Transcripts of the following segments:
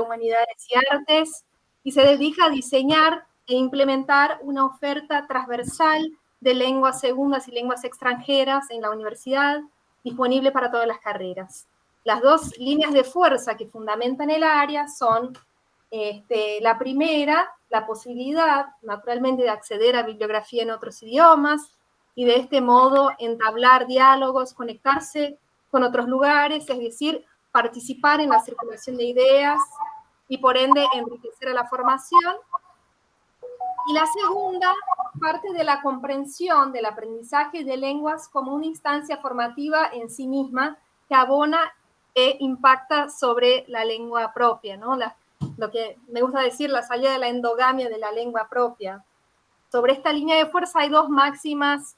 Humanidades y Artes y se dedica a diseñar e implementar una oferta transversal de lenguas segundas y lenguas extranjeras en la universidad, disponible para todas las carreras. Las dos líneas de fuerza que fundamentan el área son la primera, la posibilidad, naturalmente, de acceder a bibliografía en otros idiomas y de este modo entablar diálogos, conectarse con otros lugares, es decir, participar en la circulación de ideas y por ende enriquecer a la formación. Y la segunda parte de la comprensión del aprendizaje de lenguas como una instancia formativa en sí misma que abona e impacta sobre la lengua propia, ¿no? Lo que me gusta decir, la salida de la endogamia de la lengua propia. Sobre esta línea de fuerza hay dos máximas,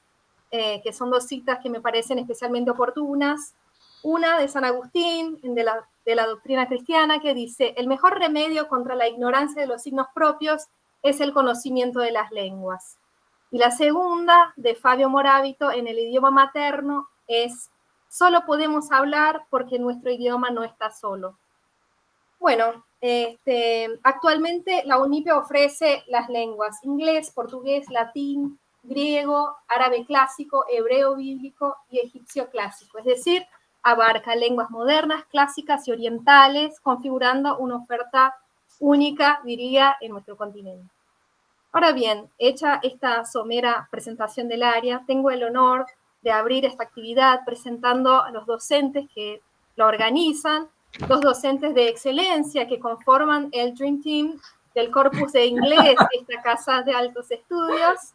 que son dos citas que me parecen especialmente oportunas. Una de San Agustín, de la doctrina cristiana, que dice: el mejor remedio contra la ignorancia de los signos propios es el conocimiento de las lenguas. Y la segunda, de Fabio Moravito, en el idioma materno, es: solo podemos hablar porque nuestro idioma no está solo. Bueno, actualmente la UNIPE ofrece las lenguas inglés, portugués, latín, griego, árabe clásico, hebreo bíblico y egipcio clásico. Es decir, abarca lenguas modernas, clásicas y orientales, configurando una oferta única, diría, en nuestro continente. Ahora bien, hecha esta somera presentación del área, tengo el honor de abrir esta actividad presentando a los docentes que la organizan, los docentes de excelencia que conforman el Dream Team del Corpus de Inglés, esta casa de altos estudios.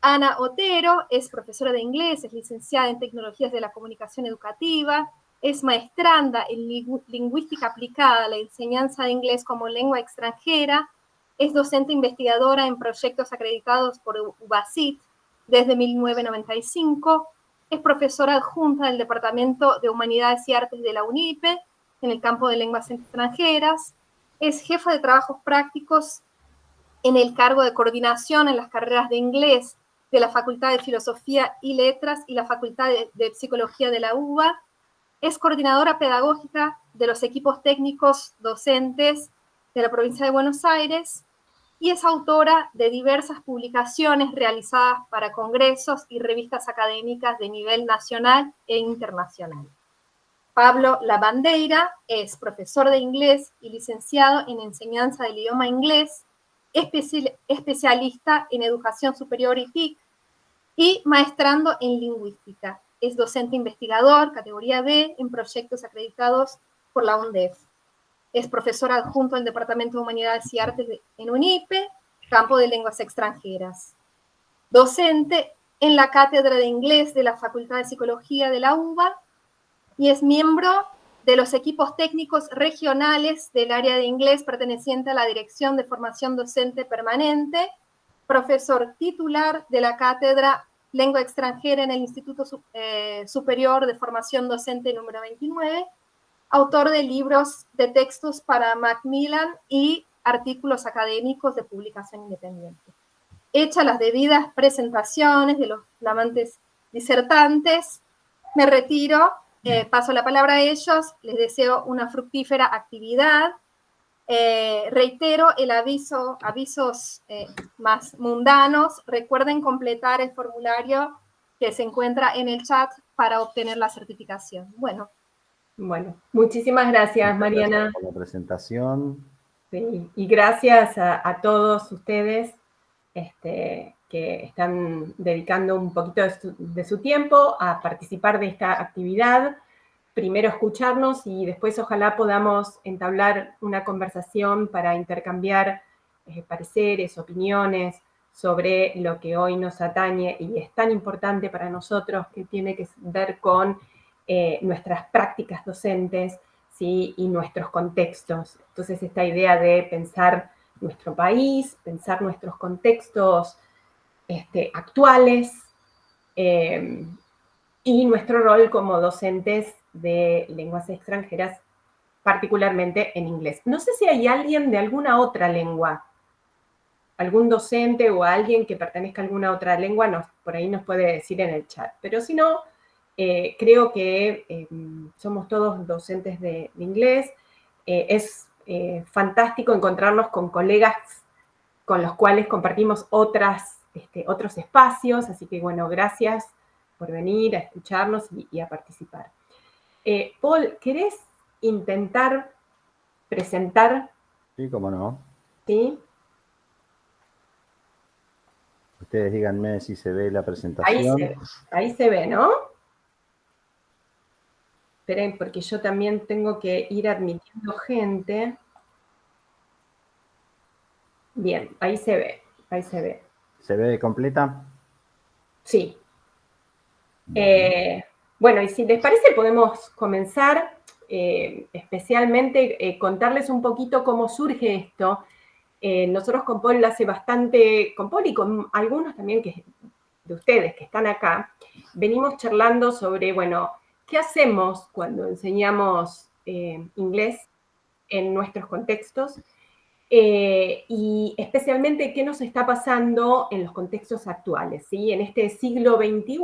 Ana Otero es profesora de inglés, es licenciada en Tecnologías de la Comunicación Educativa, es maestranda en Lingüística Aplicada a la Enseñanza de Inglés como Lengua Extranjera, es docente investigadora en proyectos acreditados por UBASIT desde 1995, es profesora adjunta del Departamento de Humanidades y Artes de la UNIPE en el campo de lenguas extranjeras, es jefa de trabajos prácticos en el cargo de coordinación en las carreras de inglés de la Facultad de Filosofía y Letras y la Facultad de Psicología de la UBA, es coordinadora pedagógica de los equipos técnicos docentes de la provincia de Buenos Aires y es autora de diversas publicaciones realizadas para congresos y revistas académicas de nivel nacional e internacional. Pablo Lavandeira es profesor de inglés y licenciado en enseñanza del idioma inglés, especialista en educación superior y TIC y maestrando en lingüística. Es docente investigador, categoría B, en proyectos acreditados por la UNDEF. Es profesor adjunto del Departamento de Humanidades y Artes en UNIPE, campo de lenguas extranjeras. Docente en la Cátedra de Inglés de la Facultad de Psicología de la UBA y es miembro de los equipos técnicos regionales del área de inglés perteneciente a la Dirección de Formación Docente Permanente, profesor titular de la Cátedra Lengua Extranjera en el Instituto Superior de Formación Docente número 29, autor de libros de textos para Macmillan y artículos académicos de publicación independiente. Hechas las debidas presentaciones de los flamantes disertantes, me retiro, paso la palabra a ellos, les deseo una fructífera actividad. Reitero el avisos más mundanos. Recuerden completar el formulario que se encuentra en el chat para obtener la certificación. Bueno, muchísimas gracias, Mariana. Gracias por la presentación. Sí, y gracias a todos ustedes que están dedicando un poquito de su tiempo a participar de esta actividad. Primero escucharnos y después ojalá podamos entablar una conversación para intercambiar pareceres, opiniones sobre lo que hoy nos atañe y es tan importante para nosotros, que tiene que ver con nuestras prácticas docentes, ¿sí? Y nuestros contextos. Entonces, esta idea de pensar nuestro país, pensar nuestros contextos actuales y nuestro rol como docentes de lenguas extranjeras, particularmente en inglés. No sé si hay alguien de alguna otra lengua, algún docente o alguien que pertenezca a alguna otra lengua, por ahí nos puede decir en el chat. Pero si no, creo que somos todos docentes de inglés. Es fantástico encontrarnos con colegas con los cuales compartimos otros espacios, así que bueno, gracias por venir a escucharnos y a participar. Paul, ¿querés intentar presentar? Sí, cómo no. ¿Sí? Ustedes díganme si se ve la presentación. Ahí se ve, ¿no? Esperen, porque yo también tengo que ir admitiendo gente. Bien, ahí se ve, ahí se ve. ¿Se ve completa? Sí. Bueno, y si les parece podemos comenzar, especialmente contarles un poquito cómo surge esto. Nosotros con Paul hace bastante, con Paul y con algunos también de ustedes que están acá, venimos charlando sobre, bueno, ¿qué hacemos cuando enseñamos inglés en nuestros contextos? Y especialmente qué nos está pasando en los contextos actuales, ¿sí? En este siglo XXI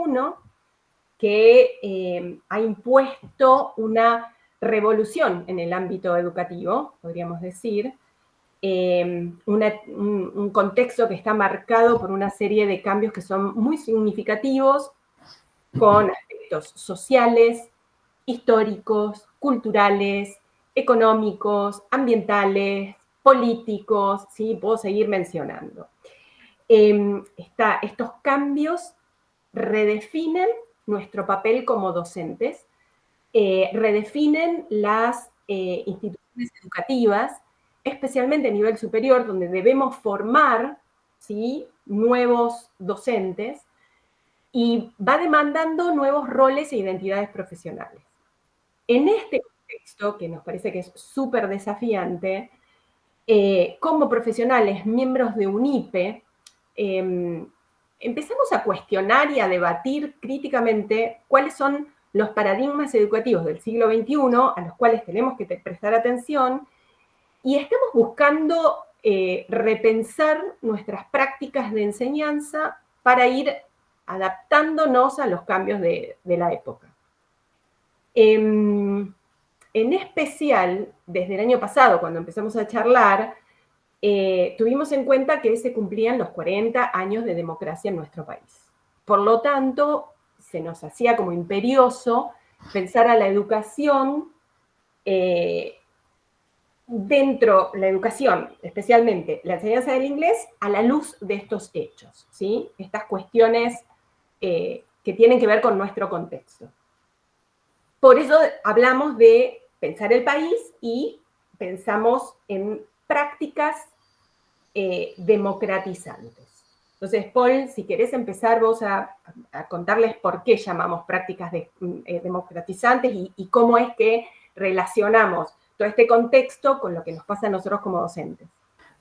que ha impuesto una revolución en el ámbito educativo, podríamos decir, un contexto que está marcado por una serie de cambios que son muy significativos, con aspectos sociales, históricos, culturales, económicos, ambientales, políticos, ¿sí? Puedo seguir mencionando. Estos cambios redefinen nuestro papel como docentes, redefinen las instituciones educativas, especialmente a nivel superior, donde debemos formar, ¿sí?, nuevos docentes, y va demandando nuevos roles e identidades profesionales. En este contexto, que nos parece que es súper desafiante, como profesionales, miembros de UNIPE, empezamos a cuestionar y a debatir críticamente cuáles son los paradigmas educativos del siglo XXI a los cuales tenemos que prestar atención, y estamos buscando repensar nuestras prácticas de enseñanza para ir adaptándonos a los cambios de la época. En especial, desde el año pasado, cuando empezamos a charlar, tuvimos en cuenta que se cumplían los 40 años de democracia en nuestro país. Por lo tanto, se nos hacía como imperioso pensar a la educación la educación, especialmente la enseñanza del inglés, a la luz de estos hechos, ¿sí? Estas cuestiones que tienen que ver con nuestro contexto. Por eso hablamos de pensar el país y pensamos en prácticas democratizantes. Entonces, Paul, si querés empezar vos a contarles por qué llamamos prácticas democratizantes y cómo es que relacionamos todo este contexto con lo que nos pasa a nosotros como docentes.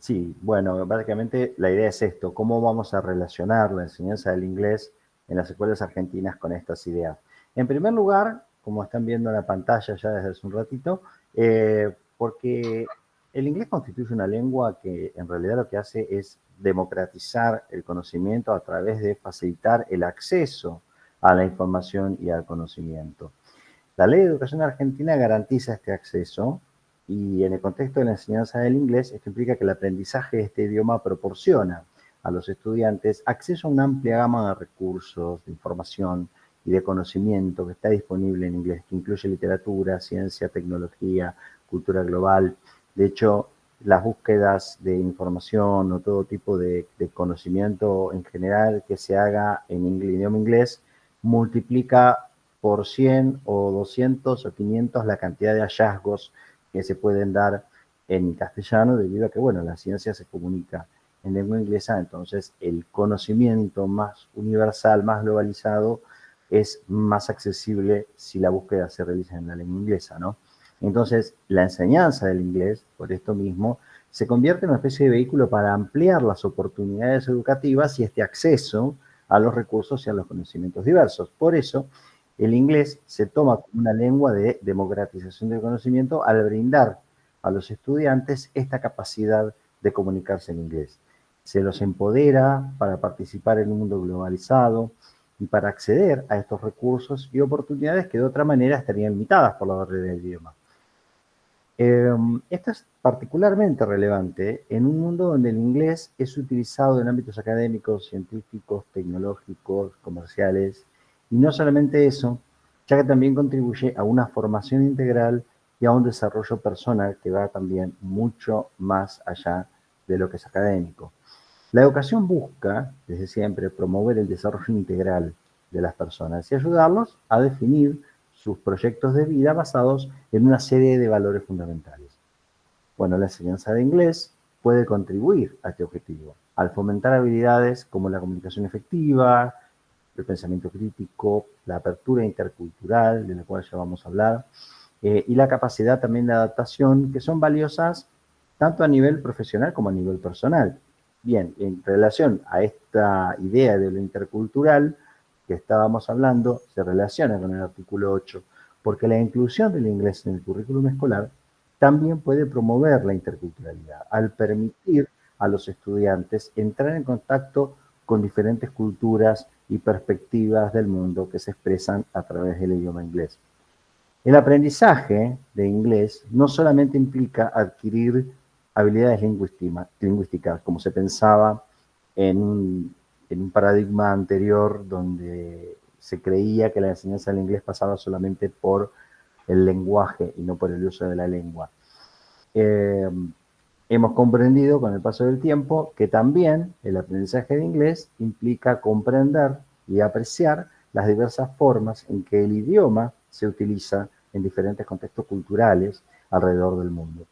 Sí, bueno, básicamente la idea es esto, cómo vamos a relacionar la enseñanza del inglés en las escuelas argentinas con estas ideas. En primer lugar, como están viendo en la pantalla ya desde hace un ratito, porque el inglés constituye una lengua que en realidad lo que hace es democratizar el conocimiento a través de facilitar el acceso a la información y al conocimiento. La Ley de Educación Argentina garantiza este acceso y en el contexto de la enseñanza del inglés, esto implica que el aprendizaje de este idioma proporciona a los estudiantes acceso a una amplia gama de recursos, de información y de conocimiento que está disponible en inglés, que incluye literatura, ciencia, tecnología, cultura global. De hecho, las búsquedas de información o todo tipo de conocimiento en general que se haga en idioma inglés multiplica por 100 o 200 o 500 la cantidad de hallazgos que se pueden dar en castellano debido a que, bueno, la ciencia se comunica en lengua inglesa, entonces el conocimiento más universal, más globalizado, es más accesible si la búsqueda se realiza en la lengua inglesa, ¿no? Entonces, la enseñanza del inglés, por esto mismo, se convierte en una especie de vehículo para ampliar las oportunidades educativas y este acceso a los recursos y a los conocimientos diversos. Por eso, el inglés se toma como una lengua de democratización del conocimiento al brindar a los estudiantes esta capacidad de comunicarse en inglés. Se los empodera para participar en un mundo globalizado y para acceder a estos recursos y oportunidades que de otra manera estarían limitadas por la barrera del idioma. Esta es particularmente relevante en un mundo donde el inglés es utilizado en ámbitos académicos, científicos, tecnológicos, comerciales, y no solamente eso, ya que también contribuye a una formación integral y a un desarrollo personal que va también mucho más allá de lo que es académico. La educación busca, desde siempre, promover el desarrollo integral de las personas y ayudarlos a definir sus proyectos de vida basados en una serie de valores fundamentales. Bueno, la enseñanza de inglés puede contribuir a este objetivo, al fomentar habilidades como la comunicación efectiva, el pensamiento crítico, la apertura intercultural, de la cual ya vamos a hablar, y la capacidad también de adaptación, que son valiosas tanto a nivel profesional como a nivel personal. Bien, en relación a esta idea de lo intercultural que estábamos hablando, se relaciona con el artículo 8, porque la inclusión del inglés en el currículum escolar también puede promover la interculturalidad, al permitir a los estudiantes entrar en contacto con diferentes culturas y perspectivas del mundo que se expresan a través del idioma inglés. El aprendizaje de inglés no solamente implica adquirir habilidades lingüísticas, como se pensaba en un paradigma anterior donde se creía que la enseñanza del inglés pasaba solamente por el lenguaje y no por el uso de la lengua. Hemos comprendido con el paso del tiempo que también el aprendizaje de inglés implica comprender y apreciar las diversas formas en que el idioma se utiliza en diferentes contextos culturales alrededor del mundo.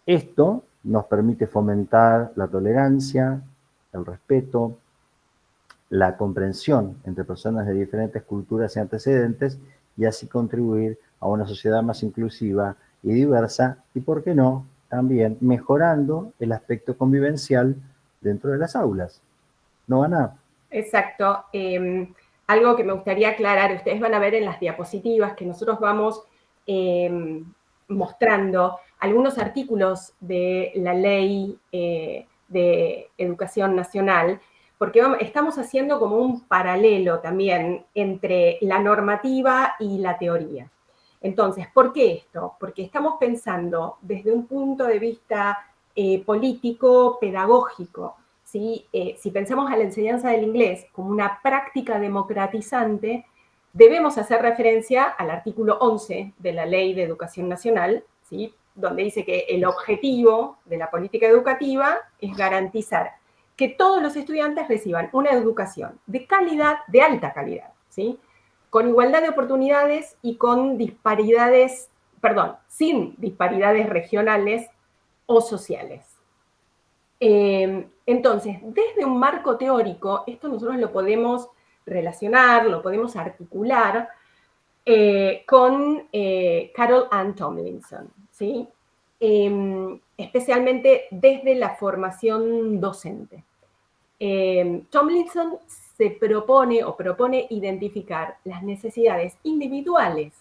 Esto nos permite fomentar la tolerancia, el respeto, la comprensión entre personas de diferentes culturas y antecedentes y así contribuir a una sociedad más inclusiva y diversa y, ¿por qué no?, también mejorando el aspecto convivencial dentro de las aulas. ¿No, Ana? Exacto. Algo que me gustaría aclarar, ustedes van a ver en las diapositivas que nosotros vamos mostrando algunos artículos de la Ley de Educación Nacional, porque estamos haciendo como un paralelo también entre la normativa y la teoría. Entonces, ¿por qué esto? Porque estamos pensando desde un punto de vista político, pedagógico, ¿sí? Si pensamos a la enseñanza del inglés como una práctica democratizante, debemos hacer referencia al artículo 11 de la Ley de Educación Nacional, ¿sí? Donde dice que el objetivo de la política educativa es garantizar que todos los estudiantes reciban una educación de calidad, de alta calidad, ¿sí? Con igualdad de oportunidades y con disparidades, sin disparidades regionales o sociales. Entonces, desde un marco teórico, esto nosotros lo podemos relacionar, lo podemos articular con Carol Ann Tomlinson, ¿sí? Especialmente desde la formación docente. Tomlinson se propone identificar las necesidades individuales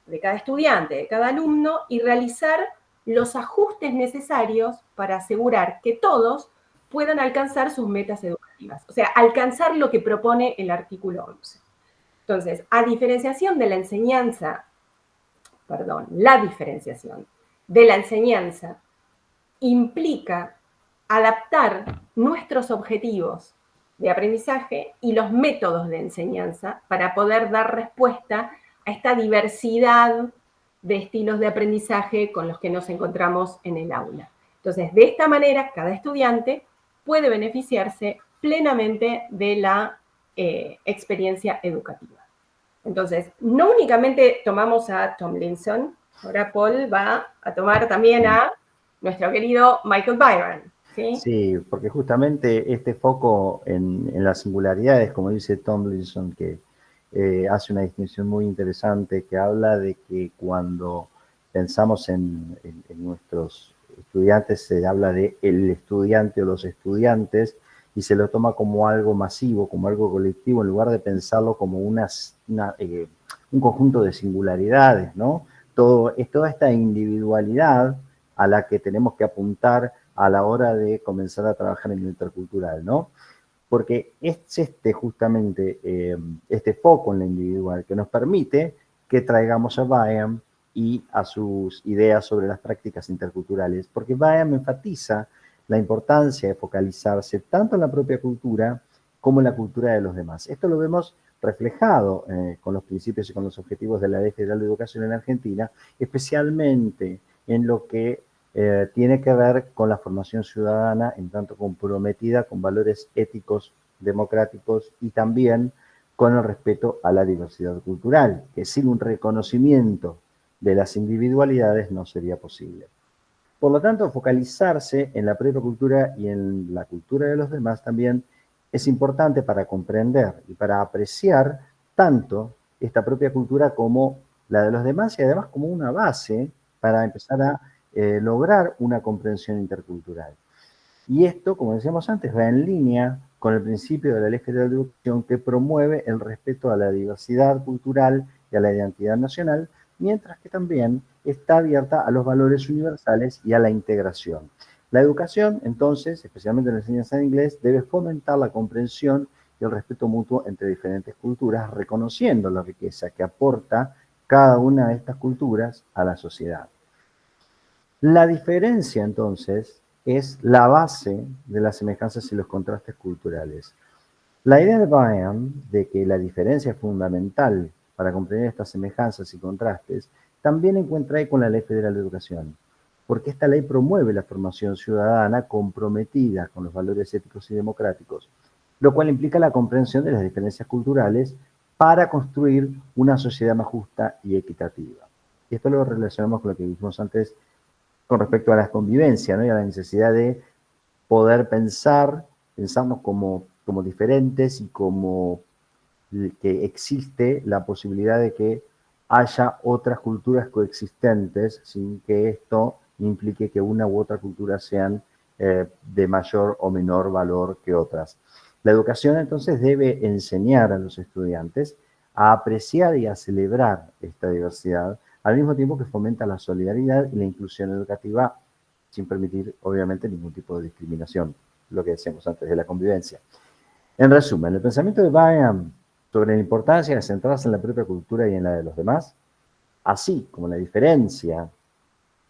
de cada estudiante, de cada alumno, y realizar los ajustes necesarios para asegurar que todos puedan alcanzar sus metas educativas, o sea, alcanzar lo que propone el artículo 11. Entonces, la diferenciación de la enseñanza implica adaptar nuestros objetivos de aprendizaje y los métodos de enseñanza para poder dar respuesta a esta diversidad de estilos de aprendizaje con los que nos encontramos en el aula. Entonces, de esta manera, cada estudiante puede beneficiarse plenamente de la experiencia educativa. Entonces, no únicamente tomamos a Tomlinson, ahora Paul va a tomar también a nuestro querido Michael Byron. ¿Sí? Sí, porque justamente este foco en las singularidades, como dice Tomlinson, que hace una distinción muy interesante, que habla de que cuando pensamos en nuestros estudiantes, se habla de el estudiante o los estudiantes, y se lo toma como algo masivo, como algo colectivo, en lugar de pensarlo como un conjunto de singularidades, ¿no? Es toda esta individualidad a la que tenemos que apuntar a la hora de comenzar a trabajar en lo intercultural, ¿no? Porque es justamente este foco en lo individual que nos permite que traigamos a Byam y a sus ideas sobre las prácticas interculturales, porque Bayham enfatiza la importancia de focalizarse tanto en la propia cultura como en la cultura de los demás. Esto lo vemos reflejado con los principios y con los objetivos de la Ley Federal de Educación en Argentina, especialmente en lo que tiene que ver con la formación ciudadana, en tanto comprometida con valores éticos, democráticos y también con el respeto a la diversidad cultural, que sin un reconocimiento de las individualidades no sería posible. Por lo tanto, focalizarse en la propia cultura y en la cultura de los demás también es importante para comprender y para apreciar tanto esta propia cultura como la de los demás y además como una base para empezar a lograr una comprensión intercultural. Y esto, como decíamos antes, va en línea con el principio de la Ley Federal de Educación que promueve el respeto a la diversidad cultural y a la identidad nacional, mientras que también está abierta a los valores universales y a la integración. La educación, entonces, especialmente en la enseñanza de inglés, debe fomentar la comprensión y el respeto mutuo entre diferentes culturas, reconociendo la riqueza que aporta cada una de estas culturas a la sociedad. La diferencia, entonces, es la base de las semejanzas y los contrastes culturales. La idea de Bayham de que la diferencia es fundamental para comprender estas semejanzas y contrastes también encuentra ahí con la Ley Federal de Educación, porque esta ley promueve la formación ciudadana comprometida con los valores éticos y democráticos, lo cual implica la comprensión de las diferencias culturales para construir una sociedad más justa y equitativa. Y esto lo relacionamos con lo que dijimos antes con respecto a la convivencia, ¿no? Y a la necesidad de poder pensarnos como diferentes y como que existe la posibilidad de que haya otras culturas coexistentes sin que esto implique que una u otra cultura sean de mayor o menor valor que otras. La educación entonces debe enseñar a los estudiantes a apreciar y a celebrar esta diversidad, al mismo tiempo que fomenta la solidaridad y la inclusión educativa sin permitir, obviamente, ningún tipo de discriminación, lo que decíamos antes de la convivencia. En resumen, el pensamiento de Bayham sobre la importancia de centrarse en la propia cultura y en la de los demás, así como la diferencia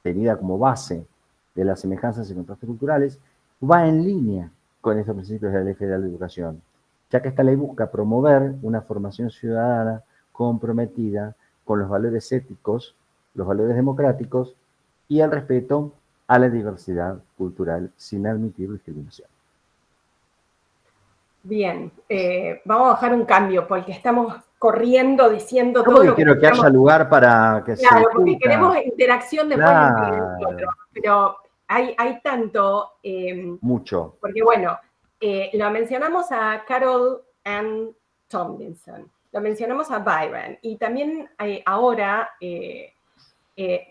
tenida como base de las semejanzas y contrastes culturales, va en línea con estos principios de la Ley Federal de Educación, ya que esta ley busca promover una formación ciudadana comprometida con los valores éticos, los valores democráticos y el respeto a la diversidad cultural sin admitir discriminación. Bien, vamos a bajar un cambio porque estamos corriendo diciendo todo lo que quiero que haya lugar para que claro, se porque queremos interacción después entre nosotros, pero hay tanto... mucho. Porque bueno, lo mencionamos a Carol Ann Tomlinson, lo mencionamos a Byron, y también ahora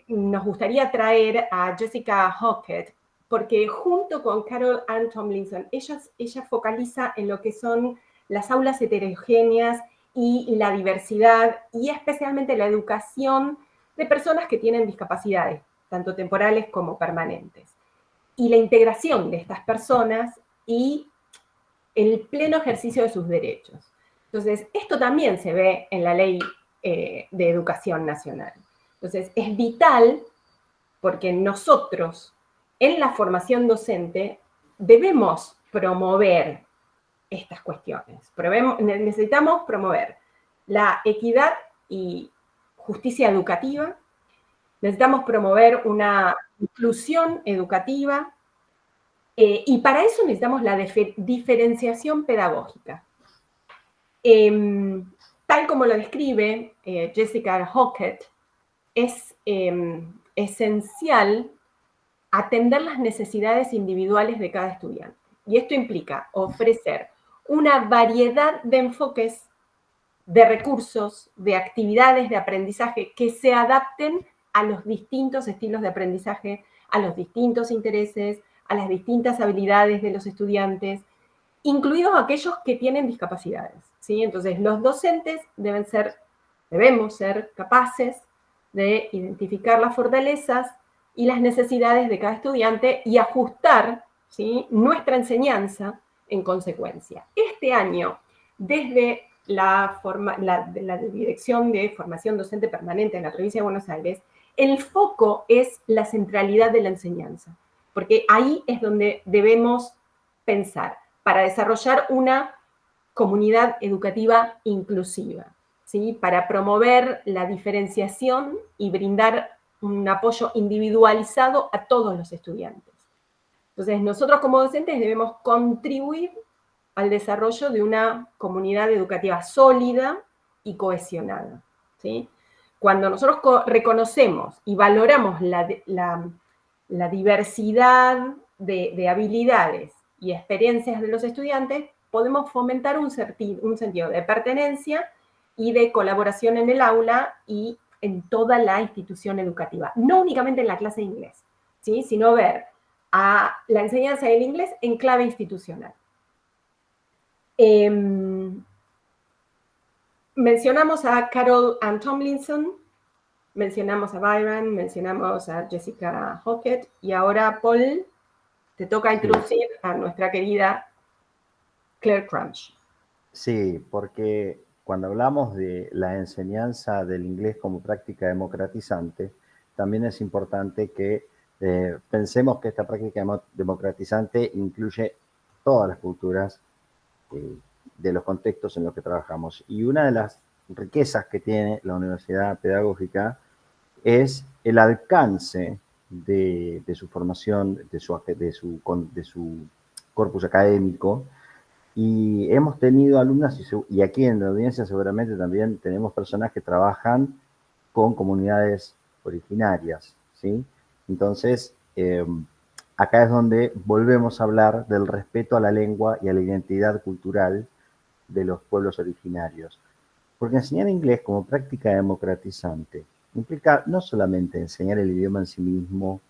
nos gustaría traer a Jessica Hockett, porque junto con Carol Ann Tomlinson, ella focaliza en lo que son las aulas heterogéneas y la diversidad, y especialmente la educación de personas que tienen discapacidades, tanto temporales como permanentes, y la integración de estas personas y el pleno ejercicio de sus derechos. Entonces, esto también se ve en la Ley de Educación Nacional. Entonces, es vital porque nosotros, en la formación docente, debemos promover estas cuestiones. Necesitamos promover la equidad y justicia educativa, necesitamos promover una inclusión educativa, y para eso necesitamos la diferenciación pedagógica. Tal como lo describe Jessica Hockett, es esencial atender las necesidades individuales de cada estudiante. Y esto implica ofrecer una variedad de enfoques, de recursos, de actividades de aprendizaje que se adapten a los distintos estilos de aprendizaje, a los distintos intereses, a las distintas habilidades de los estudiantes, incluidos aquellos que tienen discapacidades, ¿sí? Entonces, los docentes debemos ser capaces de identificar las fortalezas y las necesidades de cada estudiante y ajustar, ¿sí?, nuestra enseñanza en consecuencia. Este año, desde la Dirección de Formación Docente Permanente en la provincia de Buenos Aires, el foco es la centralidad de la enseñanza, porque ahí es donde debemos pensar para desarrollar una comunidad educativa inclusiva, ¿sí? Para promover la diferenciación y brindar un apoyo individualizado a todos los estudiantes. Entonces, nosotros como docentes debemos contribuir al desarrollo de una comunidad educativa sólida y cohesionada, ¿sí? Cuando nosotros reconocemos y valoramos la diversidad de habilidades y experiencias de los estudiantes, podemos fomentar un sentido de pertenencia y de colaboración en el aula y en toda la institución educativa, no únicamente en la clase de inglés, ¿sí? Sino ver a la enseñanza del inglés en clave institucional. Mencionamos a Carol Ann Tomlinson, mencionamos a Byron, mencionamos a Jessica Hockett, y ahora, Paul, te toca introducir a nuestra querida Claire Cranch. Sí, porque cuando hablamos de la enseñanza del inglés como práctica democratizante, también es importante que pensemos que esta práctica democratizante incluye todas las culturas de los contextos en los que trabajamos. Y una de las riquezas que tiene la Universidad Pedagógica es el alcance de su formación, de su corpus académico. Y hemos tenido alumnas, y aquí en la audiencia seguramente también tenemos personas que trabajan con comunidades originarias, ¿sí? Entonces, acá es donde volvemos a hablar del respeto a la lengua y a la identidad cultural de los pueblos originarios. Porque enseñar inglés como práctica democratizante implica no solamente enseñar el idioma en sí mismo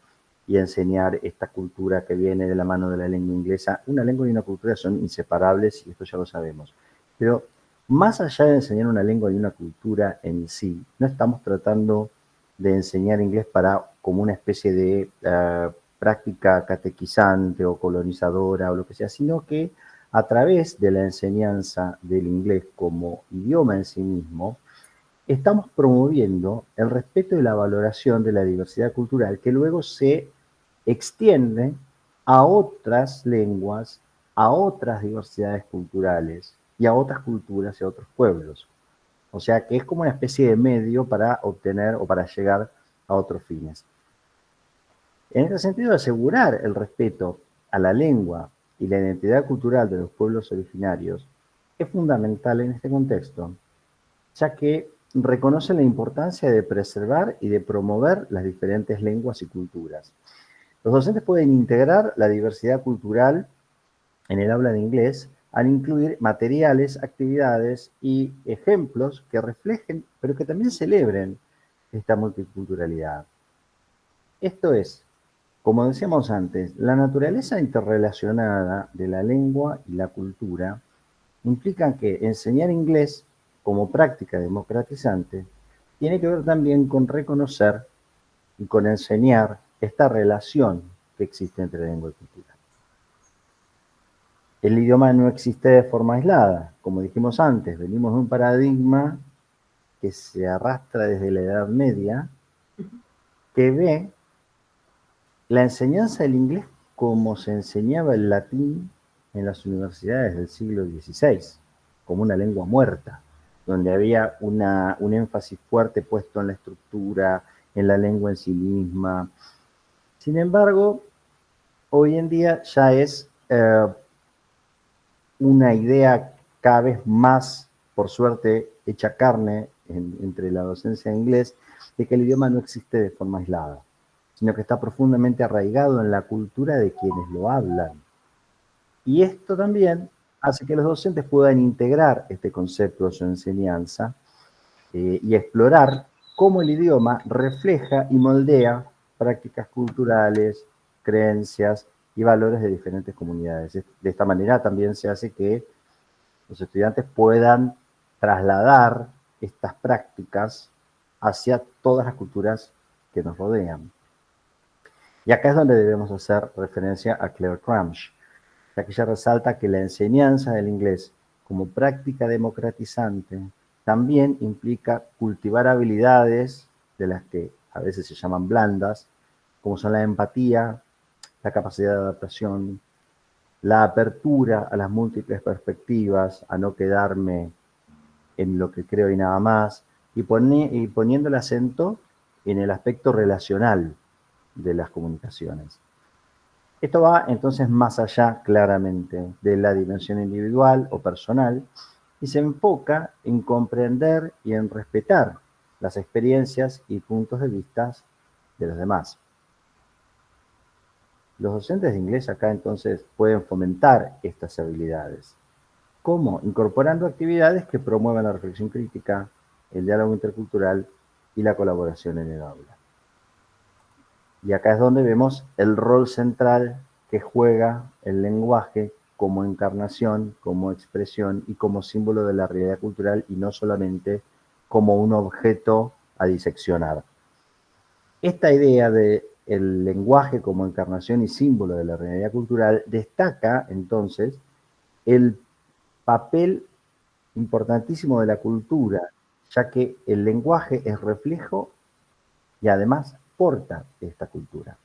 y enseñar esta cultura que viene de la mano de la lengua inglesa. Una lengua y una cultura son inseparables y esto ya lo sabemos. Pero más allá de enseñar una lengua y una cultura en sí, no estamos tratando de enseñar inglés como una especie de práctica catequizante o colonizadora o lo que sea, sino que a través de la enseñanza del inglés como idioma en sí mismo, estamos promoviendo el respeto y la valoración de la diversidad cultural que luego se extiende a otras lenguas, a otras diversidades culturales y a otras culturas y a otros pueblos. O sea que es como una especie de medio para obtener o para llegar a otros fines. En este sentido, asegurar el respeto a la lengua y la identidad cultural de los pueblos originarios es fundamental en este contexto, ya que reconoce la importancia de preservar y de promover las diferentes lenguas y culturas. Los docentes pueden integrar la diversidad cultural en el aula de inglés al incluir materiales, actividades y ejemplos que reflejen, pero que también celebren esta multiculturalidad. Esto es, como decíamos antes, la naturaleza interrelacionada de la lengua y la cultura implica que enseñar inglés como práctica democratizante tiene que ver también con reconocer y con enseñar esta relación que existe entre lengua y cultura. El idioma no existe de forma aislada, como dijimos antes, venimos de un paradigma que se arrastra desde la Edad Media, que ve la enseñanza del inglés como se enseñaba el latín en las universidades del siglo XVI, como una lengua muerta, donde había un énfasis fuerte puesto en la estructura, en la lengua en sí misma. Sin embargo, hoy en día ya es una idea cada vez más, por suerte, hecha carne entre la docencia de inglés, de que el idioma no existe de forma aislada, sino que está profundamente arraigado en la cultura de quienes lo hablan. Y esto también hace que los docentes puedan integrar este concepto de su enseñanza y explorar cómo el idioma refleja y moldea prácticas culturales, creencias y valores de diferentes comunidades. De esta manera también se hace que los estudiantes puedan trasladar estas prácticas hacia todas las culturas que nos rodean. Y acá es donde debemos hacer referencia a Claire Cranch, ya que ella resalta que la enseñanza del inglés como práctica democratizante también implica cultivar habilidades de las que a veces se llaman blandas, como son la empatía, la capacidad de adaptación, la apertura a las múltiples perspectivas, a no quedarme en lo que creo y nada más, y poniendo el acento en el aspecto relacional de las comunicaciones. Esto va entonces más allá claramente de la dimensión individual o personal y se enfoca en comprender y en respetar las experiencias y puntos de vista de los demás. Los docentes de inglés acá entonces pueden fomentar estas habilidades. ¿Cómo? Incorporando actividades que promuevan la reflexión crítica, el diálogo intercultural y la colaboración en el aula. Y acá es donde vemos el rol central que juega el lenguaje como encarnación, como expresión y como símbolo de la realidad cultural y no solamente como un objeto a diseccionar. Esta idea del lenguaje como encarnación y símbolo de la realidad cultural destaca entonces el papel importantísimo de la cultura, ya que el lenguaje es reflejo y además porta esta cultura.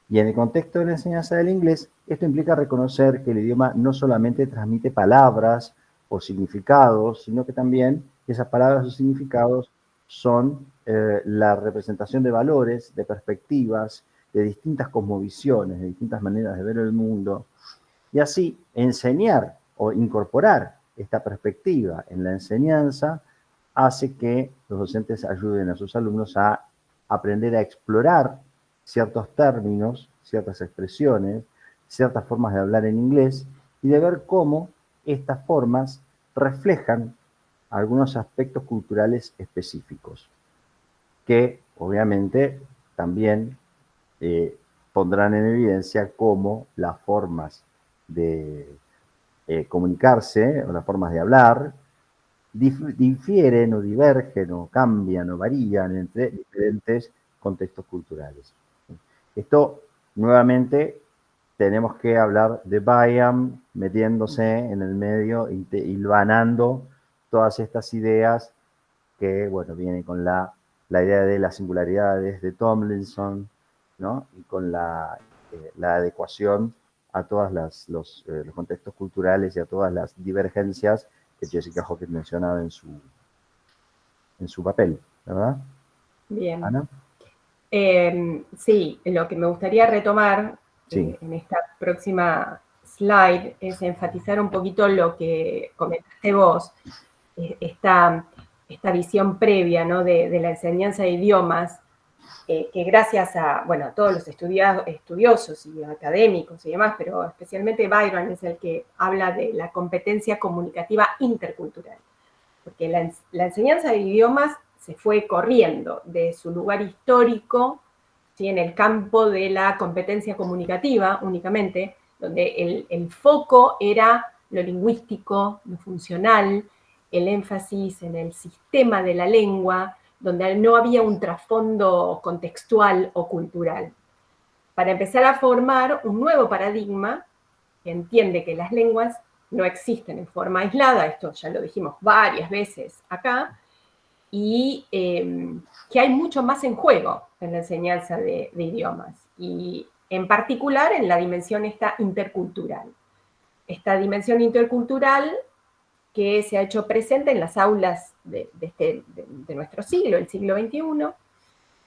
Y en el contexto de la enseñanza del inglés, esto implica reconocer que el idioma no solamente transmite palabras o significados, sino que también esas palabras o significados son la representación de valores, de perspectivas, de distintas cosmovisiones, de distintas maneras de ver el mundo. Y así, enseñar o incorporar esta perspectiva en la enseñanza hace que los docentes ayuden a sus alumnos a aprender a explorar ciertos términos, ciertas expresiones, ciertas formas de hablar en inglés y de ver cómo estas formas reflejan algunos aspectos culturales específicos que obviamente también pondrán en evidencia cómo las formas de comunicarse o las formas de hablar difieren o divergen o cambian o varían entre diferentes contextos culturales. Esto, nuevamente, tenemos que hablar de Byam metiéndose en el medio, hilvanando todas estas ideas que, bueno, vienen con la idea de las singularidades de Tomlinson, ¿no? Y con la adecuación a todos los contextos culturales y a todas las divergencias que Jessica Hawkins mencionaba en su papel, ¿verdad? Bien. ¿Ana? Sí, lo que me gustaría retomar Sí. en esta próxima slide es enfatizar un poquito lo que comentaste vos, esta visión previa, ¿no? de la enseñanza de idiomas, que gracias a, bueno, a todos los estudiosos y académicos y demás, pero especialmente Byron es el que habla de la competencia comunicativa intercultural, porque la enseñanza de idiomas se fue corriendo de su lugar histórico, ¿sí? En el campo de la competencia comunicativa únicamente, donde el foco era lo lingüístico, lo funcional, el énfasis en el sistema de la lengua, donde no había un trasfondo contextual o cultural. Para empezar a formar un nuevo paradigma que entiende que las lenguas no existen en forma aislada, esto ya lo dijimos varias veces acá, y que hay mucho más en juego en la enseñanza de idiomas, y en particular en la dimensión esta intercultural. Esta dimensión intercultural que se ha hecho presente en las aulas de nuestro siglo, el siglo XXI,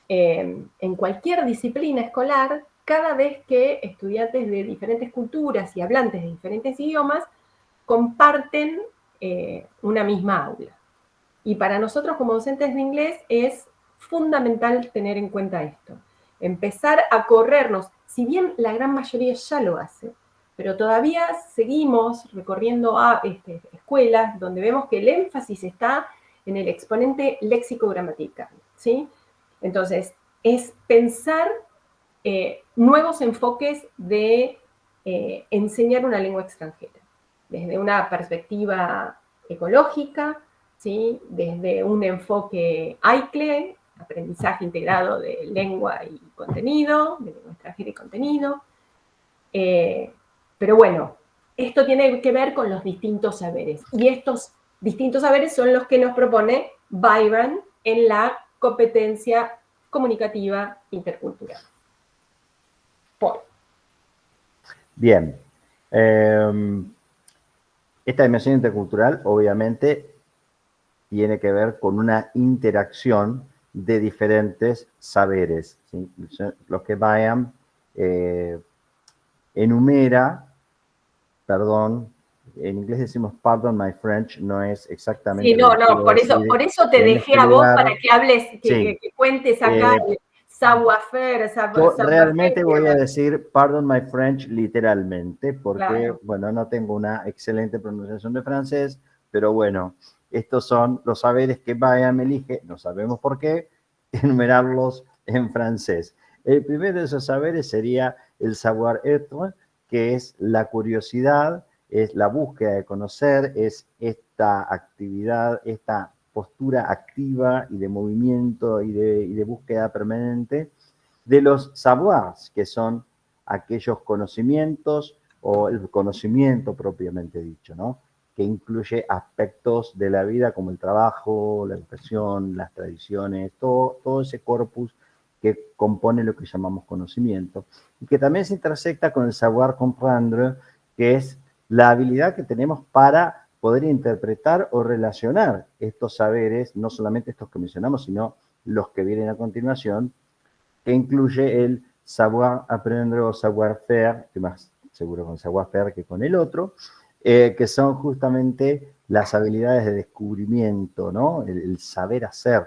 en cualquier disciplina escolar, cada vez que estudiantes de diferentes culturas y hablantes de diferentes idiomas comparten una misma aula. Y para nosotros como docentes de inglés es fundamental tener en cuenta esto. Empezar a corrernos, si bien la gran mayoría ya lo hace, pero todavía seguimos recorriendo escuelas donde vemos que el énfasis está en el exponente léxico-gramatical, ¿sí? Entonces, es pensar nuevos enfoques de enseñar una lengua extranjera, desde una perspectiva ecológica, ¿sí? Desde un enfoque AICLE, aprendizaje integrado de lengua y contenido, de lengua extranjera y contenido. Pero bueno, esto tiene que ver con los distintos saberes. Y estos distintos saberes son los que nos propone Byron en la competencia comunicativa intercultural. Paul. Bien. Esta dimensión intercultural, obviamente, tiene que ver con una interacción de diferentes saberes, ¿sí? Los que Byam enumera, perdón, en inglés decimos pardon my French, no es exactamente. Sí, no, por eso te dejé a vos para que hables, que cuentes acá savoir-faire. Yo realmente voy a decir pardon my French literalmente, porque, claro, bueno, no tengo una excelente pronunciación de francés, pero bueno, estos son los saberes que Byam elige, no sabemos por qué, enumerarlos en francés. El primero de esos saberes sería el savoir-être, que es la curiosidad, es la búsqueda de conocer, es esta actividad, esta postura activa y de movimiento y de búsqueda permanente de los savoirs, que son aquellos conocimientos o el conocimiento propiamente dicho, ¿no? Que incluye aspectos de la vida como el trabajo, la educación, las tradiciones, todo ese corpus que compone lo que llamamos conocimiento, y que también se intersecta con el savoir comprendre, que es la habilidad que tenemos para poder interpretar o relacionar estos saberes, no solamente estos que mencionamos, sino los que vienen a continuación, que incluye el savoir apprendre o savoir faire, que más seguro con savoir faire que con el otro, que son justamente las habilidades de descubrimiento, ¿no? El saber hacer,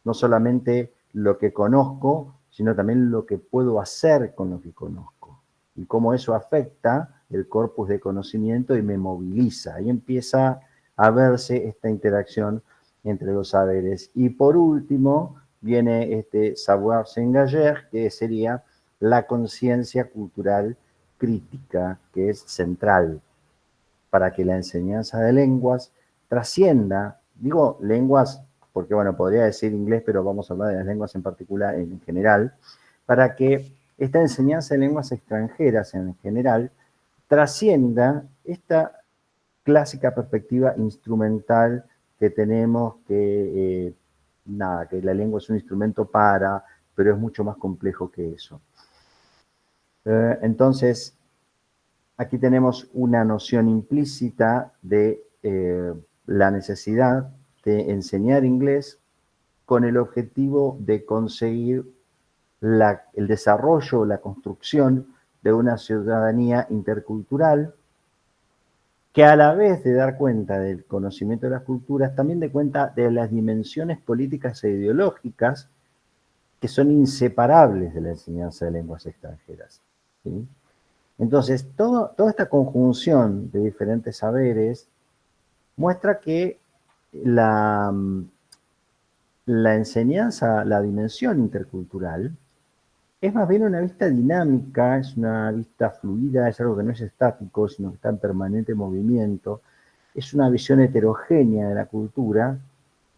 no solamente lo que conozco, sino también lo que puedo hacer con lo que conozco, y cómo eso afecta el corpus de conocimiento y me moviliza. Ahí empieza a verse esta interacción entre los saberes. Y por último, viene este savoir s'engager, que sería la conciencia cultural crítica, que es central para que la enseñanza de lenguas trascienda, digo lenguas porque, bueno, podría decir inglés, pero vamos a hablar de las lenguas en particular, en general, para que esta enseñanza de lenguas extranjeras en general trascienda esta clásica perspectiva instrumental que tenemos, que que la lengua es un instrumento pero es mucho más complejo que eso. Entonces, aquí tenemos una noción implícita de la necesidad de enseñar inglés con el objetivo de conseguir el desarrollo, la construcción de una ciudadanía intercultural, que a la vez de dar cuenta del conocimiento de las culturas, también de cuenta de las dimensiones políticas e ideológicas que son inseparables de la enseñanza de lenguas extranjeras, ¿sí? Entonces, toda esta conjunción de diferentes saberes muestra que la enseñanza, la dimensión intercultural, es más bien una vista dinámica, es una vista fluida, es algo que no es estático, sino que está en permanente movimiento, es una visión heterogénea de la cultura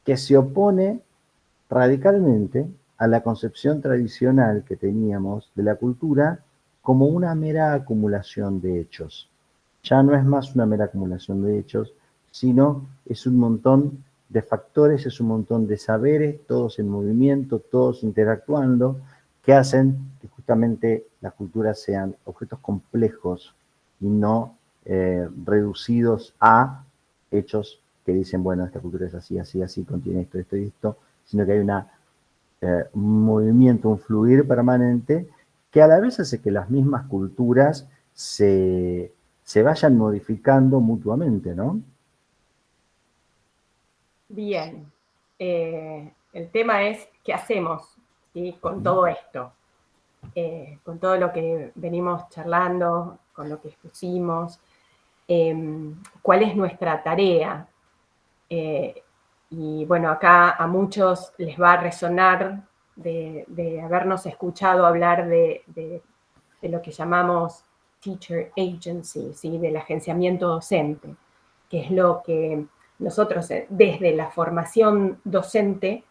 que se opone radicalmente a la concepción tradicional que teníamos de la cultura como una mera acumulación de hechos. Ya no es más una mera acumulación de hechos, sino es un montón de factores, es un montón de saberes, todos en movimiento, todos interactuando, que hacen que justamente las culturas sean objetos complejos y no reducidos a hechos que dicen, bueno, esta cultura es así, así, así, contiene esto, esto y esto, sino que hay un movimiento, un fluir permanente que a la vez hace que las mismas culturas se vayan modificando mutuamente, ¿no? Bien. El tema es, ¿qué hacemos, ¿sí?, con todo esto? Con todo lo que venimos charlando, con lo que expusimos, ¿cuál es nuestra tarea? Y bueno, acá a muchos les va a resonar de habernos escuchado hablar de lo que llamamos teacher agency, ¿sí?, del agenciamiento docente, que es lo que nosotros desde la formación docente,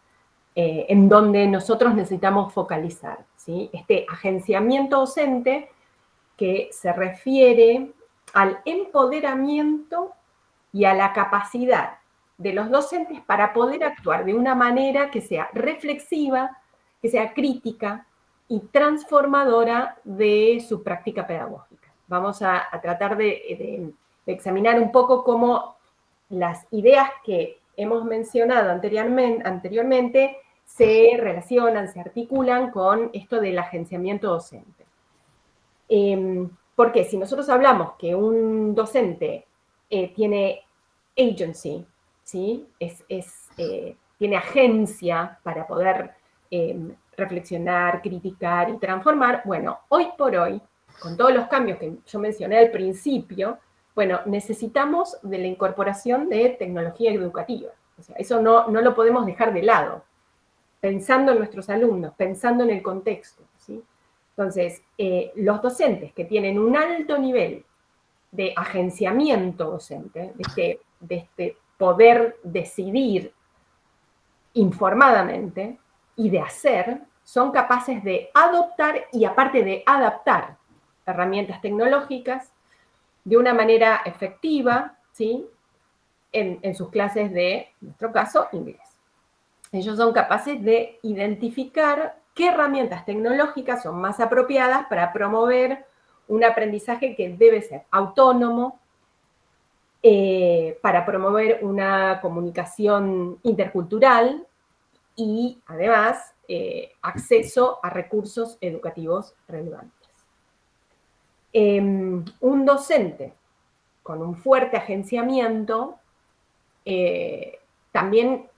en donde nosotros necesitamos focalizar, ¿sí? Este agenciamiento docente que se refiere al empoderamiento y a la capacidad de los docentes para poder actuar de una manera que sea reflexiva, que sea crítica y transformadora de su práctica pedagógica. Vamos a tratar de examinar un poco cómo las ideas que hemos mencionado anteriormente se relacionan, se articulan con esto del agenciamiento docente. Porque si nosotros hablamos que un docente tiene agency, ¿sí? Tiene agencia para poder reflexionar, criticar y transformar, bueno, hoy por hoy, con todos los cambios que yo mencioné al principio, bueno, necesitamos de la incorporación de tecnología educativa. O sea, eso no lo podemos dejar de lado, pensando en nuestros alumnos, pensando en el contexto, ¿sí? Entonces, los docentes que tienen un alto nivel de agenciamiento docente, de este poder decidir informadamente y de hacer, son capaces de adoptar y aparte de adaptar herramientas tecnológicas de una manera efectiva, ¿sí? En sus clases de, en nuestro caso, inglés. Ellos son capaces de identificar qué herramientas tecnológicas son más apropiadas para promover un aprendizaje que debe ser autónomo, para promover una comunicación intercultural y, además, acceso a recursos educativos relevantes. Un docente con un fuerte agenciamiento también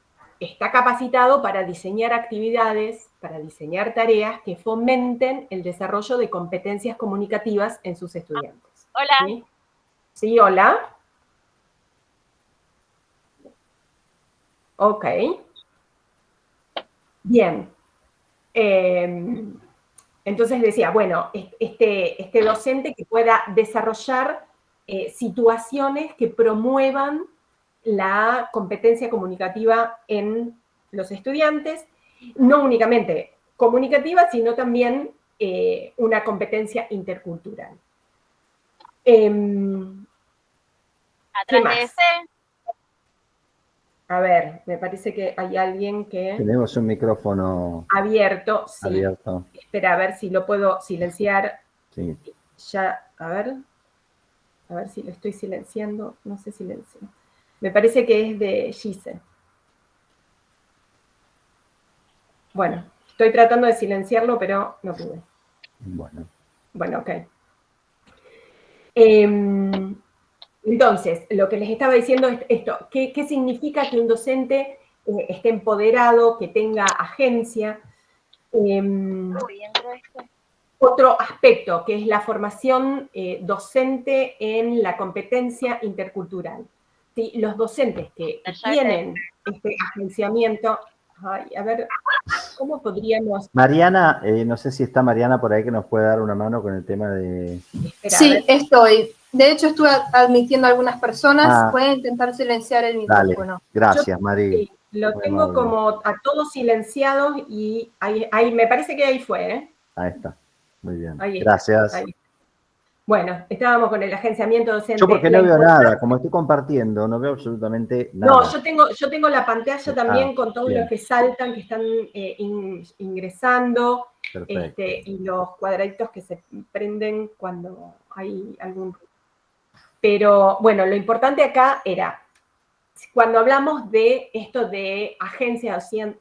está capacitado para diseñar actividades, para diseñar tareas que fomenten el desarrollo de competencias comunicativas en sus estudiantes. Hola. ¿Sí? ¿Sí? Hola. Ok. Bien. Entonces decía, bueno, este docente que pueda desarrollar situaciones que promuevan la competencia comunicativa en los estudiantes, no únicamente comunicativa, sino también una competencia intercultural. ¿Qué Atrás más? de ese, A ver, me parece que hay alguien que... Tenemos un micrófono abierto, sí. abierto. Espera, a ver si lo puedo silenciar. Sí. Ya, a ver si lo estoy silenciando. No sé silencio. Me parece que es de Gise. Bueno, estoy tratando de silenciarlo, pero no pude. Bueno, ok. Entonces, lo que les estaba diciendo es esto. ¿Qué significa que un docente esté empoderado, que tenga agencia? Otro aspecto, que es la formación docente en la competencia intercultural. ¿Sí? Los docentes que tienen este agenciamiento... Ay, a ver, ¿cómo podríamos...? Mariana, no sé si está Mariana por ahí que nos puede dar una mano con el tema de... Espera, sí, estoy. De hecho, estuve admitiendo a algunas personas. Voy a intentar silenciar el Dale, micrófono. gracias, Mari. Sí, lo tengo como a todos silenciados y ahí me parece que ahí fue, ¿eh? Ahí está, muy bien. Ahí Gracias. está, ahí. Bueno, estábamos con el agenciamiento docente. Yo porque no veo nada, como estoy compartiendo, no veo absolutamente nada. No, yo tengo la pantalla también con todos los que saltan, que están ingresando, y los cuadraditos que se prenden cuando hay algún... Pero, bueno, lo importante acá era, cuando hablamos de esto de agencia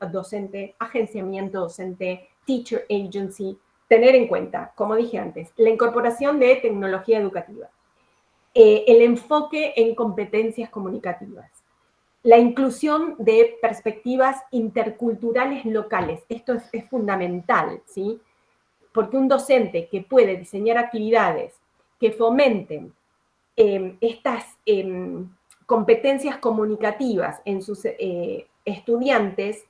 docente, agenciamiento docente, teacher agency, tener en cuenta, como dije antes, la incorporación de tecnología educativa, el enfoque en competencias comunicativas, la inclusión de perspectivas interculturales locales. Esto es fundamental, ¿sí? Porque un docente que puede diseñar actividades que fomenten estas competencias comunicativas en sus estudiantes,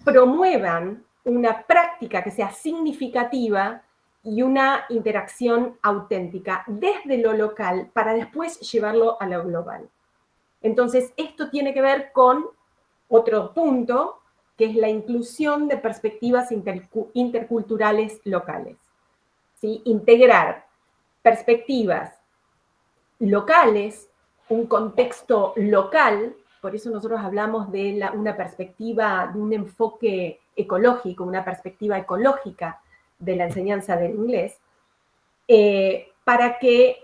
promuevan una práctica que sea significativa y una interacción auténtica desde lo local para después llevarlo a lo global. Entonces, esto tiene que ver con otro punto, que es la inclusión de perspectivas interculturales locales. ¿Sí? Integrar perspectivas locales, un contexto local, por eso nosotros hablamos de una perspectiva, de un enfoque ecológico, una perspectiva ecológica de la enseñanza del inglés, para que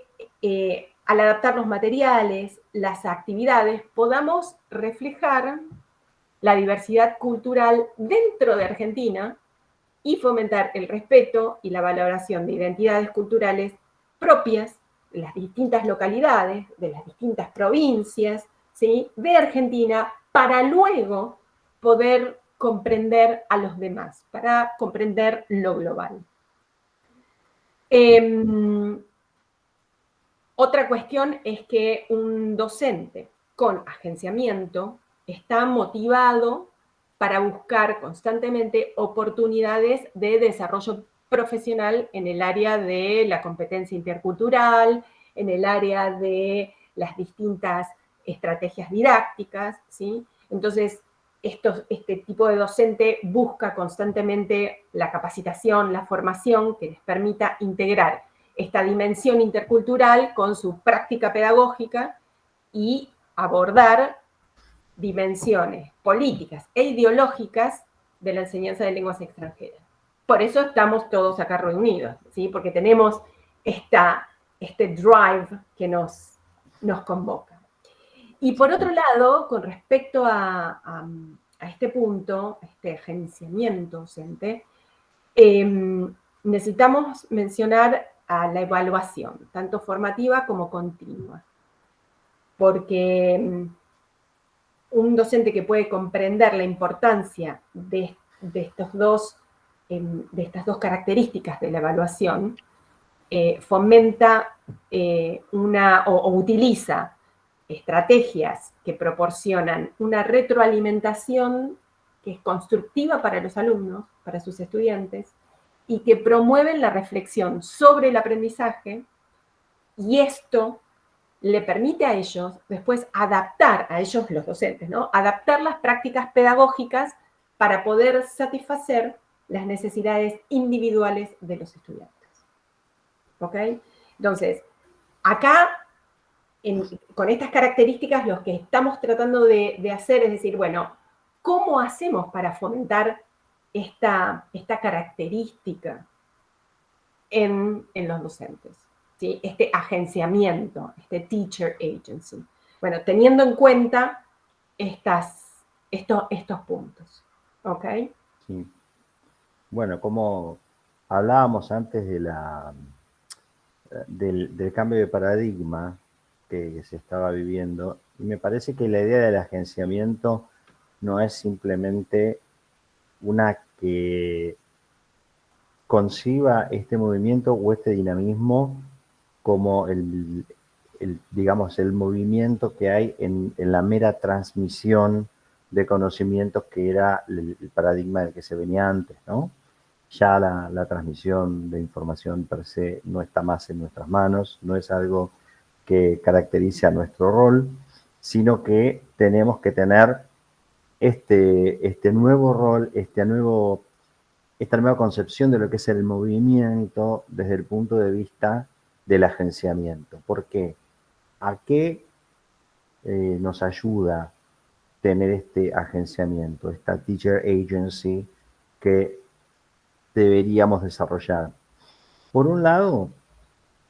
al adaptar los materiales, las actividades, podamos reflejar la diversidad cultural dentro de Argentina y fomentar el respeto y la valoración de identidades culturales propias de las distintas localidades, de las distintas provincias, ¿sí?, de Argentina, para luego poder comprender a los demás, para comprender lo global. Otra cuestión es que un docente con agenciamiento está motivado para buscar constantemente oportunidades de desarrollo profesional en el área de la competencia intercultural, en el área de las distintas estrategias didácticas, ¿sí? Entonces, este tipo de docente busca constantemente la capacitación, la formación que les permita integrar esta dimensión intercultural con su práctica pedagógica y abordar dimensiones políticas e ideológicas de la enseñanza de lenguas extranjeras. Por eso estamos todos acá reunidos, ¿sí? Porque tenemos este drive que nos convoca. Y por otro lado, con respecto a este punto, este agenciamiento docente, necesitamos mencionar a la evaluación, tanto formativa como continua. Porque un docente que puede comprender la importancia de estas dos características de la evaluación, fomenta o utiliza estrategias que proporcionan una retroalimentación que es constructiva para los alumnos, para sus estudiantes, y que promueven la reflexión sobre el aprendizaje, y esto le permite a ellos después adaptar, a ellos los docentes, ¿no?, adaptar las prácticas pedagógicas para poder satisfacer las necesidades individuales de los estudiantes. ¿Ok? Entonces, acá, con estas características, lo que estamos tratando de hacer es decir, bueno, ¿cómo hacemos para fomentar esta característica en los docentes? ¿Sí? Este agenciamiento, este teacher agency. Bueno, teniendo en cuenta estos puntos. ¿Ok? Sí. Bueno, como hablábamos antes del cambio de paradigma que se estaba viviendo, y me parece que la idea del agenciamiento no es simplemente una que conciba este movimiento o este dinamismo como digamos, el movimiento que hay en la mera transmisión de conocimientos, que era el paradigma del que se venía antes, ¿no? Ya la transmisión de información per se no está más en nuestras manos, no es algo que caracterice a nuestro rol, sino que tenemos que tener este nuevo rol, esta nueva concepción de lo que es el movimiento desde el punto de vista del agenciamiento. ¿Por qué? ¿A qué nos ayuda tener este agenciamiento, esta teacher agency que deberíamos desarrollar? Por un lado,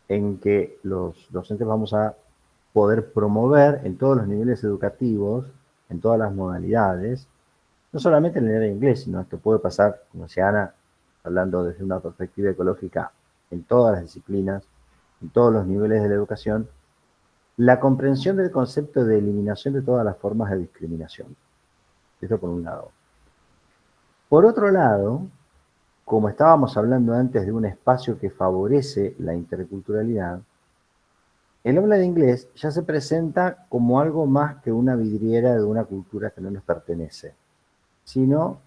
en que los docentes vamos a poder promover en todos los niveles educativos, en todas las modalidades, no solamente en el área de inglés, sino esto puede pasar, como decía Ana, hablando desde una perspectiva ecológica, en todas las disciplinas, en todos los niveles de la educación, la comprensión del concepto de eliminación de todas las formas de discriminación. Esto por un lado. Por otro lado, como estábamos hablando antes de un espacio que favorece la interculturalidad, el habla de inglés ya se presenta como algo más que una vidriera de una cultura que no nos pertenece, sino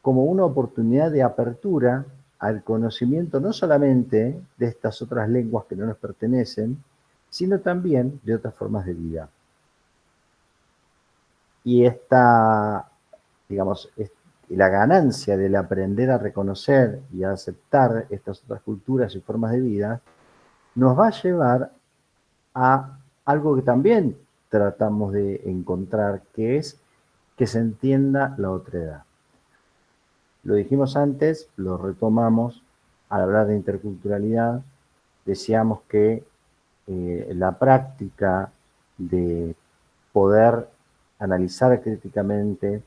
como una oportunidad de apertura al conocimiento no solamente de estas otras lenguas que no nos pertenecen, sino también de otras formas de vida. Y digamos, la ganancia del aprender a reconocer y a aceptar estas otras culturas y formas de vida nos va a llevar a algo que también tratamos de encontrar, que es que se entienda la otredad. lo dijimos antes, lo retomamos al hablar de interculturalidad. Decíamos que la práctica de poder analizar críticamente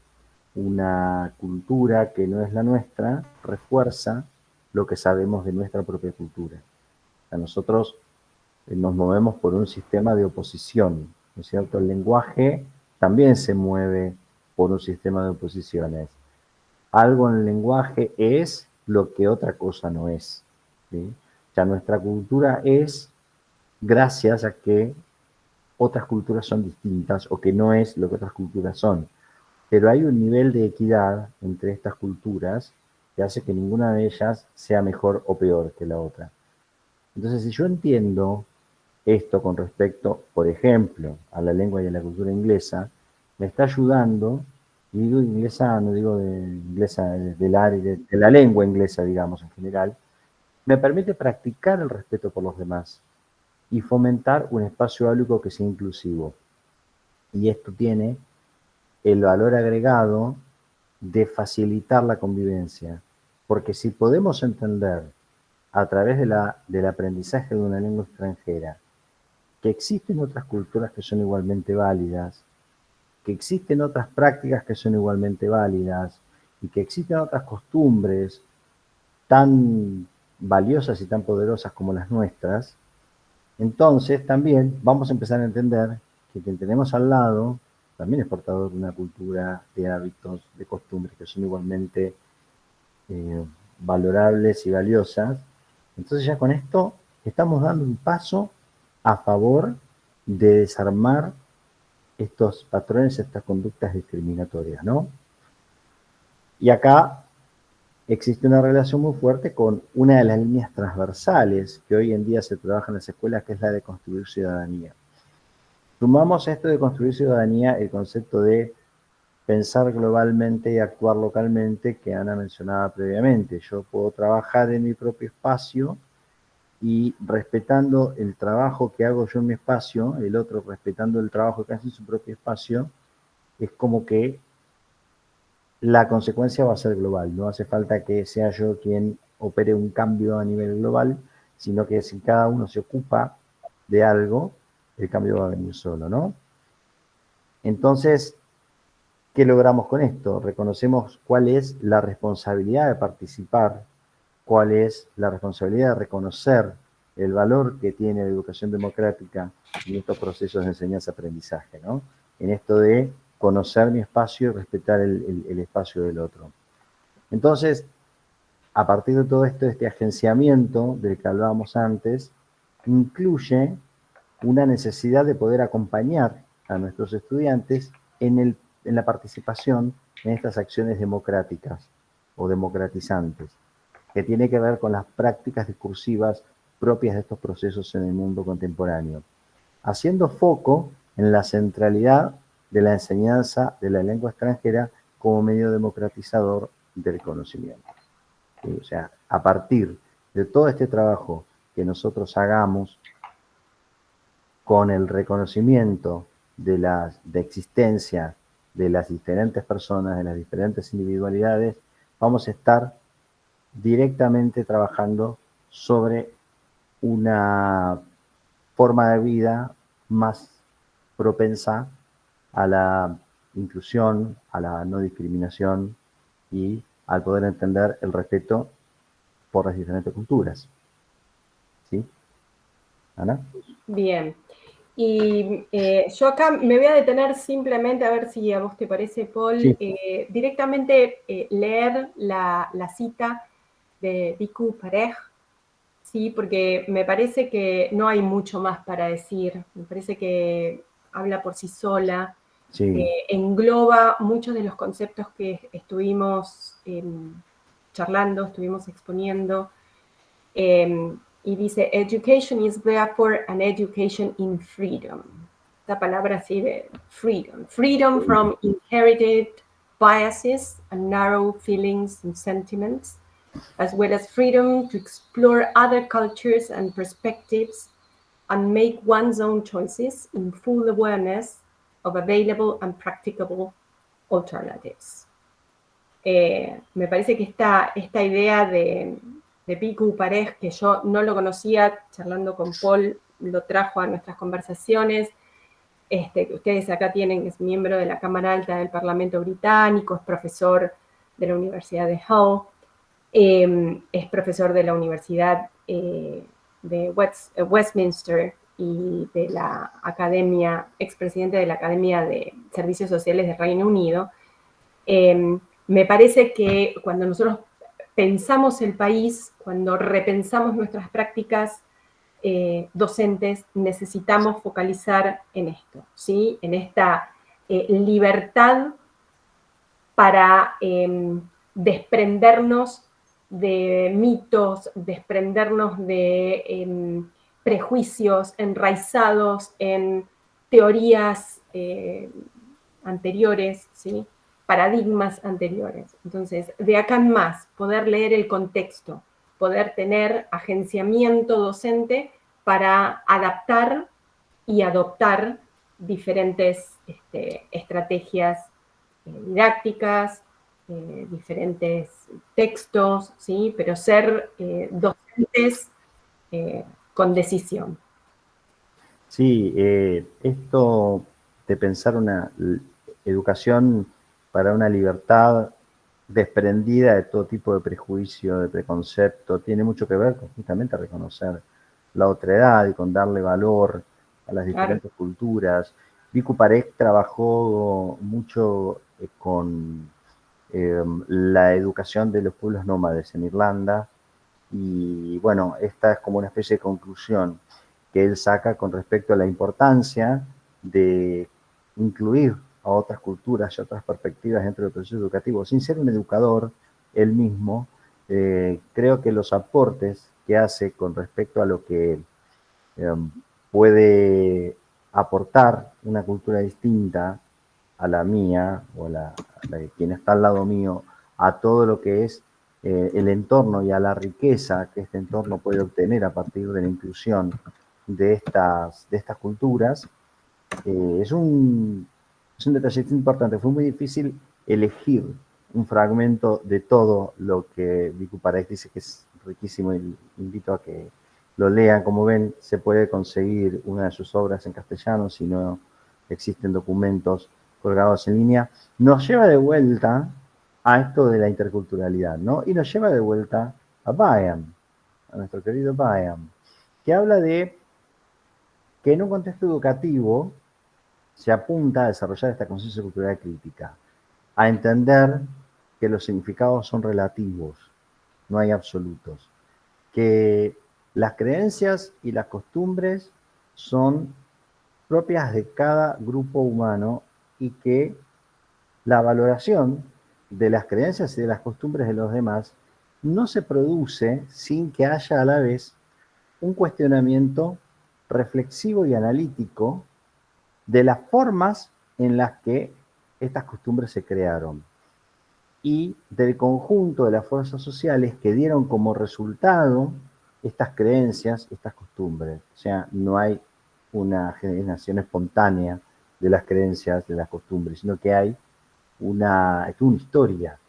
una cultura que no es la nuestra refuerza lo que sabemos de nuestra propia cultura. O sea, nosotros nos movemos por un sistema de oposición, ¿no es cierto? El lenguaje también se mueve por un sistema de oposiciones. Algo en el lenguaje es lo que otra cosa no es, ¿sí? O sea, nuestra cultura es gracias a que otras culturas son distintas o que no es lo que otras culturas son. Pero hay un nivel de equidad entre estas culturas que hace que ninguna de ellas sea mejor o peor que la otra. Entonces, si yo entiendo esto con respecto, por ejemplo, a la lengua y a la cultura inglesa, me está ayudando, y digo inglesa, no digo de inglesa del área, de la lengua inglesa, digamos, en general, me permite practicar el respeto por los demás y fomentar un espacio áulico que sea inclusivo. Y esto tiene el valor agregado de facilitar la convivencia, porque si podemos entender a través del aprendizaje de una lengua extranjera que existen otras culturas que son igualmente válidas, que existen otras prácticas que son igualmente válidas y que existen otras costumbres tan valiosas y tan poderosas como las nuestras, entonces también vamos a empezar a entender que quien tenemos al lado también es portador de una cultura, de hábitos, de costumbres que son igualmente valorables y valiosas. Entonces ya con esto estamos dando un paso a favor de desarmar estos patrones, estas conductas discriminatorias, ¿no? Y acá existe una relación muy fuerte con una de las líneas transversales que hoy en día se trabaja en las escuelas, que es la de construir ciudadanía. Sumamos a esto de construir ciudadanía el concepto de pensar globalmente y actuar localmente que Ana mencionaba previamente. Yo puedo trabajar en mi propio espacio y respetando el trabajo que hago yo en mi espacio, el otro respetando el trabajo que hace en su propio espacio, es como que la consecuencia va a ser global. No hace falta que sea yo quien opere un cambio a nivel global, sino que si cada uno se ocupa de algo, el cambio va a venir solo, ¿no? Entonces, ¿qué logramos con esto? Reconocemos cuál es la responsabilidad de participar, cuál es la responsabilidad de reconocer el valor que tiene la educación democrática en estos procesos de enseñanza-aprendizaje, ¿no? En esto de conocer mi espacio y respetar el espacio del otro. Entonces, a partir de todo esto, este agenciamiento del que hablábamos antes, incluye una necesidad de poder acompañar a nuestros estudiantes en la participación en estas acciones democráticas o democratizantes, que tiene que ver con las prácticas discursivas propias de estos procesos en el mundo contemporáneo, haciendo foco en la centralidad de la enseñanza de la lengua extranjera como medio democratizador del conocimiento. O sea, a partir de todo este trabajo que nosotros hagamos con el reconocimiento de existencia de las diferentes personas, de las diferentes individualidades, vamos a estar directamente trabajando sobre una forma de vida más propensa a la inclusión, a la no discriminación y al poder entender el respeto por las diferentes culturas. ¿Sí? ¿Ana? Bien. Y yo acá me voy a detener simplemente a ver si a vos te parece, Paul, Sí. directamente leer la cita de Bikku Parekh, sí, porque me parece que no hay mucho más para decir. Me parece que habla por sí sola, Sí. engloba muchos de los conceptos que estuvimos charlando, estuvimos exponiendo. Y dice, education is therefore an education in freedom. Esta palabra así de freedom. Freedom from inherited biases and narrow feelings and sentiments, as well as freedom to explore other cultures and perspectives and make one's own choices in full awareness of available and practicable alternatives. Me parece que esta idea de Bhikhu Parekh, que yo no lo conocía, charlando con Paul, lo trajo a nuestras conversaciones. Que ustedes acá tienen, es miembro de la Cámara Alta del Parlamento Británico, es profesor de la Universidad de Hull, es profesor de la Universidad de Westminster y de la Academia, expresidente de la Academia de Servicios Sociales de Reino Unido. Me parece que cuando nosotros pensamos el país, cuando repensamos nuestras prácticas docentes, necesitamos focalizar en esto, ¿sí? En esta libertad para desprendernos de mitos, desprendernos de prejuicios enraizados en teorías anteriores, ¿sí? Paradigmas anteriores. Entonces, de acá en más, poder leer el contexto, poder tener agenciamiento docente para adaptar y adoptar diferentes estrategias didácticas, diferentes textos, ¿sí? Pero ser docentes con decisión. Sí, esto de pensar una educación para una libertad desprendida de todo tipo de prejuicio, de preconcepto, tiene mucho que ver con justamente reconocer la otredad y con darle valor a las diferentes culturas. Bhikhu Parekh trabajó mucho con la educación de los pueblos nómades en Irlanda y bueno, esta es como una especie de conclusión que él saca con respecto a la importancia de incluir a otras culturas y otras perspectivas dentro del proceso educativo. Sin ser un educador, él mismo, creo que los aportes que hace con respecto a lo que puede aportar una cultura distinta a la mía o a la de quien está al lado mío, a todo lo que es el entorno y a la riqueza que este entorno puede obtener a partir de la inclusión de estas culturas, es un detalle importante. Fue muy difícil elegir un fragmento de todo lo que Bhikhu Parekh dice, que es riquísimo, y invito a que lo lean. Como ven, se puede conseguir una de sus obras en castellano, si no existen documentos colgados en línea. Nos lleva de vuelta a esto de la interculturalidad, ¿no? Y nos lleva de vuelta a Byam, a nuestro querido Byam, que habla de que en un contexto educativo se apunta a desarrollar esta conciencia cultural crítica, a entender que los significados son relativos, no hay absolutos, que las creencias y las costumbres son propias de cada grupo humano y que la valoración de las creencias y de las costumbres de los demás no se produce sin que haya a la vez un cuestionamiento reflexivo y analítico de las formas en las que estas costumbres se crearon y del conjunto de las fuerzas sociales que dieron como resultado estas creencias, estas costumbres. O sea, no hay una generación espontánea de las creencias, de las costumbres, sino que hay una historia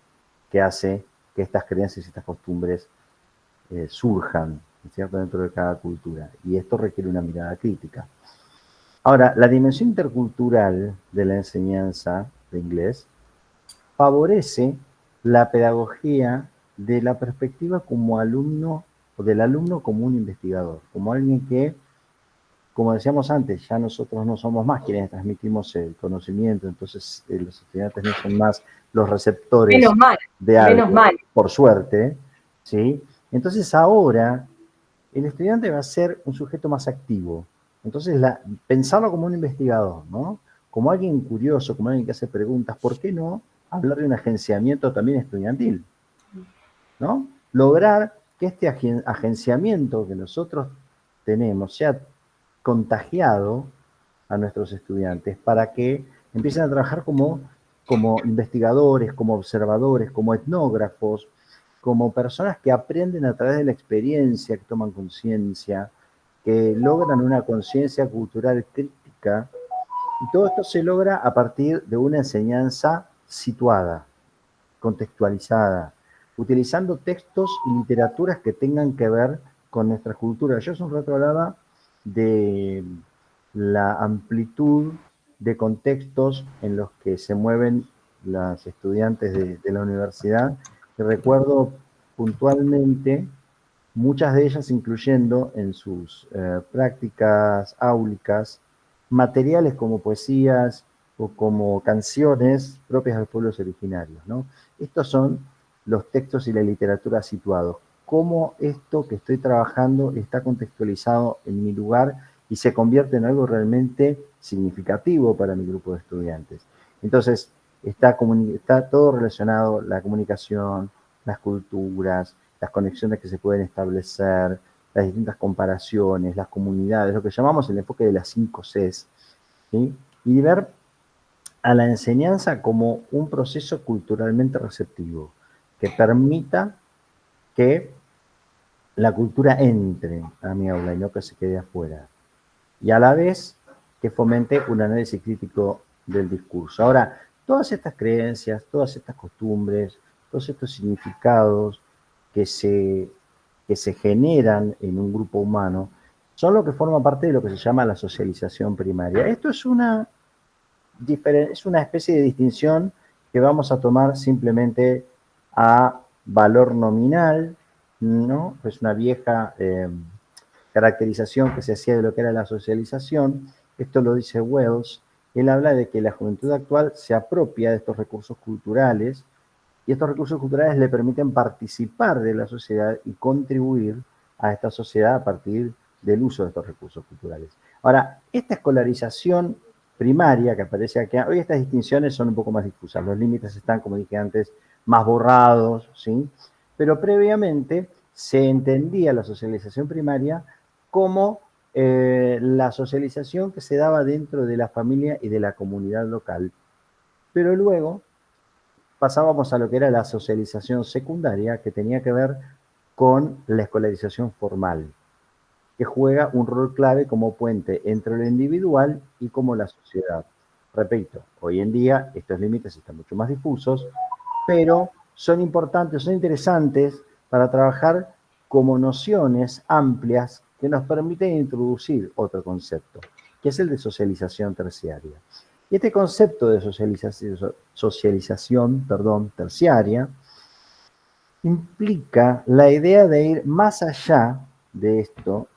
que hace que estas creencias y estas costumbres surjan, ¿cierto?, dentro de cada cultura. Y esto requiere una mirada crítica. Ahora, la dimensión intercultural de la enseñanza de inglés favorece la pedagogía de la perspectiva como alumno o del alumno como un investigador, como alguien que, como decíamos antes, ya nosotros no somos más quienes transmitimos el conocimiento, entonces los estudiantes no son más los receptores de algo, por suerte, ¿sí? Entonces ahora el estudiante va a ser un sujeto más activo. Entonces, pensarlo como un investigador, ¿no? Como alguien curioso, como alguien que hace preguntas, ¿por qué no hablar de un agenciamiento también estudiantil? ¿No? Lograr que este agenciamiento que nosotros tenemos sea contagiado a nuestros estudiantes para que empiecen a trabajar como investigadores, como observadores, como etnógrafos, como personas que aprenden a través de la experiencia, que toman conciencia, que logran una conciencia cultural crítica, y todo esto se logra a partir de una enseñanza situada, contextualizada, utilizando textos y literaturas que tengan que ver con nuestra cultura. Yo hace un rato hablaba de la amplitud de contextos en los que se mueven las estudiantes de la universidad, que recuerdo puntualmente muchas de ellas incluyendo en sus prácticas áulicas materiales como poesías o como canciones propias de los pueblos originarios, ¿no? Estos son los textos y la literatura situados. Cómo esto que estoy trabajando está contextualizado en mi lugar y se convierte en algo realmente significativo para mi grupo de estudiantes. Entonces, está todo relacionado, la comunicación, las culturas, las conexiones que se pueden establecer, las distintas comparaciones, las comunidades, lo que llamamos el enfoque de las 5 Cs, ¿sí? Y ver a la enseñanza como un proceso culturalmente receptivo, que permita que la cultura entre a mi aula y no que se quede afuera. Y a la vez que fomente un análisis crítico del discurso. Ahora, todas estas creencias, todas estas costumbres, todos estos significados que se generan en un grupo humano, son lo que forma parte de lo que se llama la socialización primaria. Esto es una especie de distinción que vamos a tomar simplemente a valor nominal, ¿no? Es una vieja caracterización que se hacía de lo que era la socialización. Esto lo dice Wells. Él habla de que la juventud actual se apropia de estos recursos culturales y estos recursos culturales le permiten participar de la sociedad y contribuir a esta sociedad a partir del uso de estos recursos culturales. Ahora, esta escolarización primaria que aparece aquí, hoy estas distinciones son un poco más difusas, los límites están, como dije antes, más borrados, ¿sí? Pero previamente se entendía la socialización primaria como la socialización que se daba dentro de la familia y de la comunidad local. Pero luego pasábamos a lo que era la socialización secundaria, que tenía que ver con la escolarización formal, que juega un rol clave como puente entre lo individual y como la sociedad. Repito, hoy en día estos límites están mucho más difusos, pero son importantes, son interesantes para trabajar como nociones amplias que nos permiten introducir otro concepto, que es el de socialización terciaria. Y este concepto de socialización terciaria implica la idea de ir más allá de esto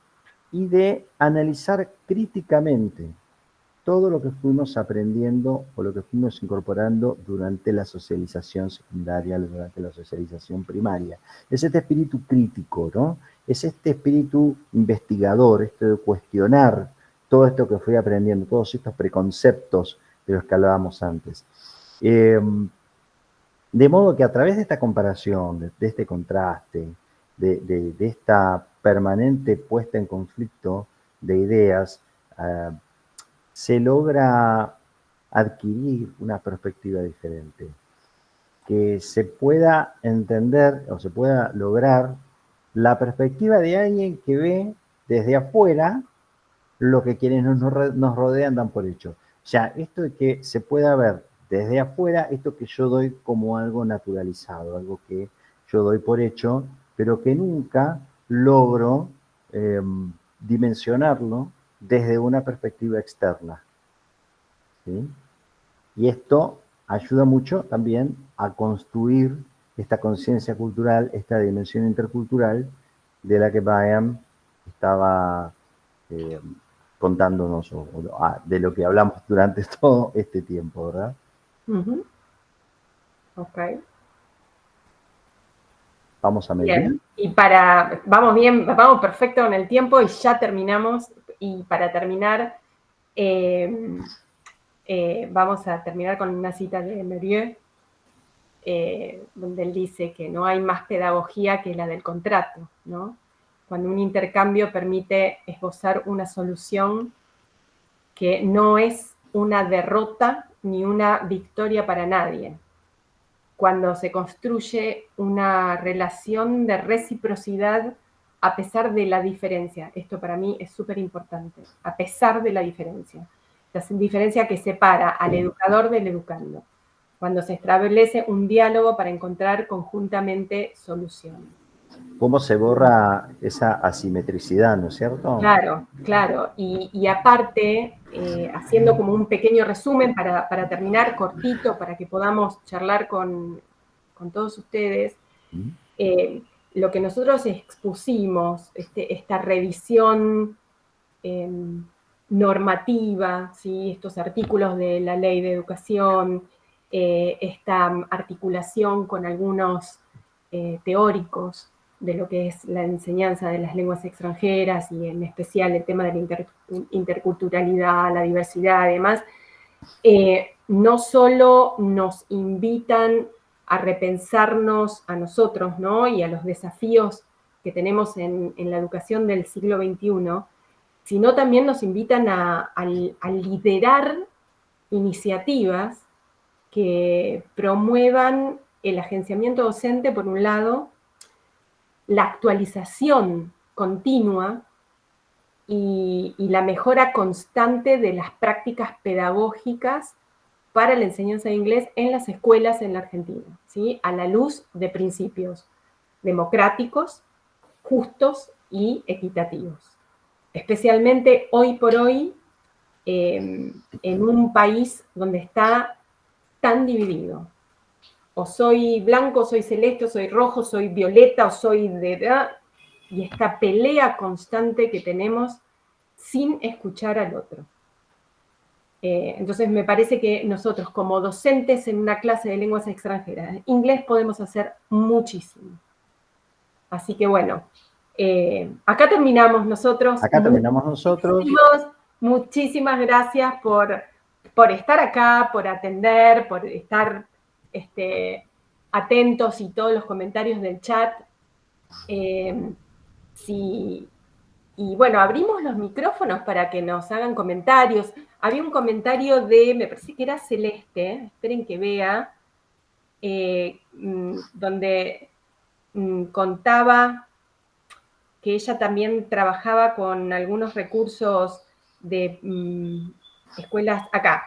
y de analizar críticamente todo lo que fuimos aprendiendo o lo que fuimos incorporando durante la socialización secundaria, durante la socialización primaria. Es este espíritu crítico, ¿no? Es este espíritu investigador, este de cuestionar todo esto que fui aprendiendo, todos estos preconceptos de los que hablábamos antes. De modo que a través de esta comparación, de este contraste, de esta permanente puesta en conflicto de ideas, se logra adquirir una perspectiva diferente, que se pueda entender o se pueda lograr la perspectiva de alguien que ve desde afuera lo que quienes nos rodean dan por hecho. O sea, esto de que se pueda ver desde afuera, esto que yo doy como algo naturalizado, algo que yo doy por hecho, pero que nunca logro dimensionarlo desde una perspectiva externa. ¿Sí? Y esto ayuda mucho también a construir esta conciencia cultural, esta dimensión intercultural de la que Brian estaba contándonos de lo que hablamos durante todo este tiempo, ¿verdad? Uh-huh. Ok. Vamos a medir. Bien. Y vamos perfecto en el tiempo y ya terminamos. Y para terminar, vamos a terminar con una cita de Merieux, donde él dice que no hay más pedagogía que la del contrato, ¿no? Cuando un intercambio permite esbozar una solución que no es una derrota ni una victoria para nadie. Cuando se construye una relación de reciprocidad a pesar de la diferencia. Esto para mí es súper importante, a pesar de la diferencia. La diferencia que separa al educador del educando. cuando se establece un diálogo para encontrar conjuntamente soluciones. ¿Cómo se borra esa asimetricidad, no es cierto? Claro, claro. Y aparte, haciendo como un pequeño resumen para terminar cortito, para que podamos charlar con todos ustedes, lo que nosotros expusimos, esta revisión normativa, ¿sí? Estos artículos de la Ley de Educación, esta articulación con algunos teóricos de lo que es la enseñanza de las lenguas extranjeras y en especial el tema de la interculturalidad, la diversidad y demás, no solo nos invitan a repensarnos a nosotros, ¿no? Y a los desafíos que tenemos en la educación del siglo XXI, sino también nos invitan a liderar iniciativas que promuevan el agenciamiento docente, por un lado, la actualización continua y la mejora constante de las prácticas pedagógicas para la enseñanza de inglés en las escuelas en la Argentina, ¿sí? A la luz de principios democráticos, justos y equitativos. Especialmente hoy por hoy, en un país donde está tan dividido. O soy blanco, o soy celeste, o soy rojo, soy violeta, o soy de... Y esta pelea constante que tenemos sin escuchar al otro. Entonces me parece que nosotros como docentes en una clase de lenguas extranjeras, inglés podemos hacer muchísimo. Así que bueno, acá terminamos nosotros. Acá terminamos nosotros. Muchísimas gracias por estar acá, por atender, por estar atentos y todos los comentarios del chat. Y bueno, abrimos los micrófonos para que nos hagan comentarios. Había un comentario me parece que era Celeste, esperen que vea, donde contaba que ella también trabajaba con algunos recursos de escuelas, acá,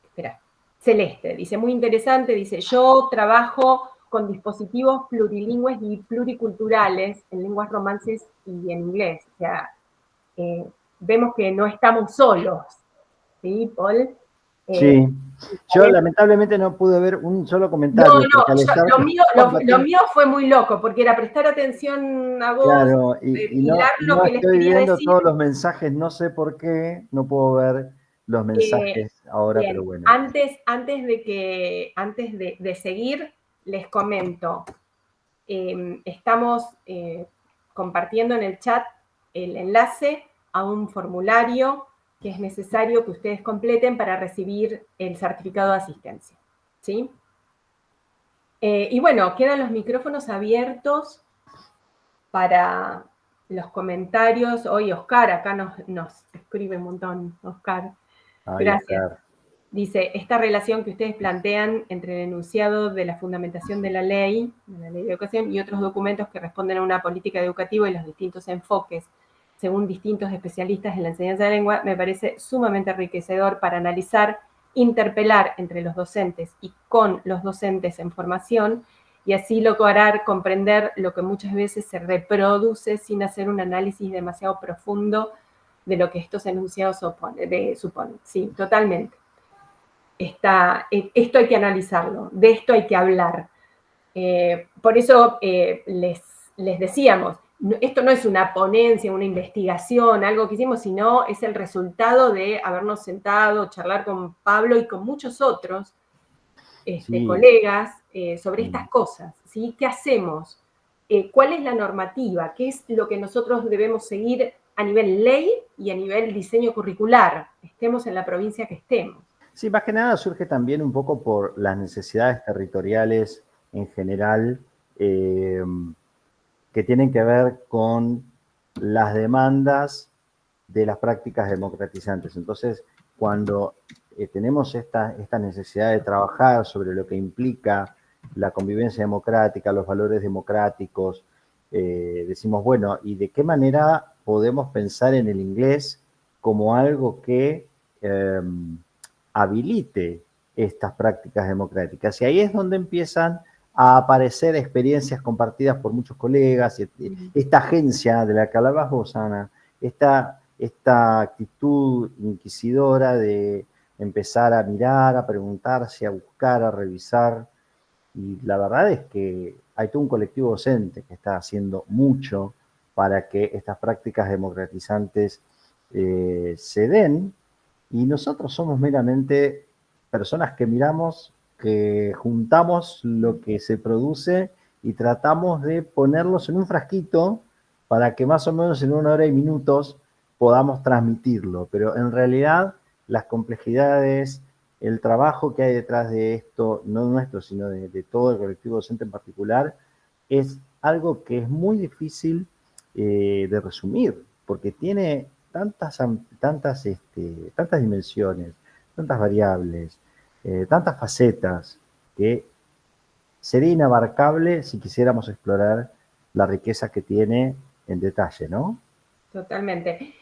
espera, Celeste, dice, muy interesante, dice, yo trabajo con dispositivos plurilingües y pluriculturales en lenguas romances y en inglés, o sea, vemos que no estamos solos, ¿sí, Paul? Sí, yo lamentablemente no pude ver un solo comentario. Lo mío fue muy loco, porque era prestar atención a vos, claro, y no lo que les estoy quería viendo decir. todos los mensajes, no sé por qué, no puedo ver los mensajes ahora, bien, pero bueno. Antes de seguir, les comento, estamos compartiendo en el chat el enlace a un formulario que es necesario que ustedes completen para recibir el certificado de asistencia, ¿sí? Y bueno, quedan los micrófonos abiertos para los comentarios. Hoy Oscar acá nos escribe un montón, Oscar. Ay, Gracias. Oscar. Dice, esta relación que ustedes plantean entre el enunciado de la fundamentación de la ley de educación, y otros documentos que responden a una política educativa y los distintos enfoques, según distintos especialistas en la enseñanza de la lengua, me parece sumamente enriquecedor para analizar, interpelar entre los docentes y con los docentes en formación, y así lograr comprender lo que muchas veces se reproduce sin hacer un análisis demasiado profundo de lo que estos enunciados suponen. Sí, totalmente. Esto hay que analizarlo, de esto hay que hablar. Por eso les decíamos, esto no es una ponencia, una investigación, algo que hicimos, sino es el resultado de habernos sentado, charlar con Pablo y con muchos otros Sí. colegas sobre estas cosas, ¿sí? ¿Qué hacemos? ¿Cuál es la normativa? ¿Qué es lo que nosotros debemos seguir a nivel ley y a nivel diseño curricular? Estemos en la provincia que estemos. Sí, más que nada surge también un poco por las necesidades territoriales en general, que tienen que ver con las demandas de las prácticas democratizantes. Entonces, cuando tenemos esta necesidad de trabajar sobre lo que implica la convivencia democrática, los valores democráticos, decimos, bueno, ¿y de qué manera podemos pensar en el inglés como algo que habilite estas prácticas democráticas. Y ahí es donde empiezan a aparecer experiencias compartidas por muchos colegas, esta agencia de la que hablabas vos, Ana, esta actitud inquisidora de empezar a mirar, a preguntarse, a buscar, a revisar. Y la verdad es que hay todo un colectivo docente que está haciendo mucho para que estas prácticas democratizantes se den, y nosotros somos meramente personas que miramos, que juntamos lo que se produce y tratamos de ponerlos en un frasquito para que más o menos en 1 hora y minutos podamos transmitirlo. Pero en realidad las complejidades, el trabajo que hay detrás de esto, no nuestro, sino de todo el colectivo docente en particular, es algo que es muy difícil de resumir, porque tiene tantas dimensiones, tantas variables, tantas facetas, que sería inabarcable si quisiéramos explorar la riqueza que tiene en detalle, ¿no? Totalmente.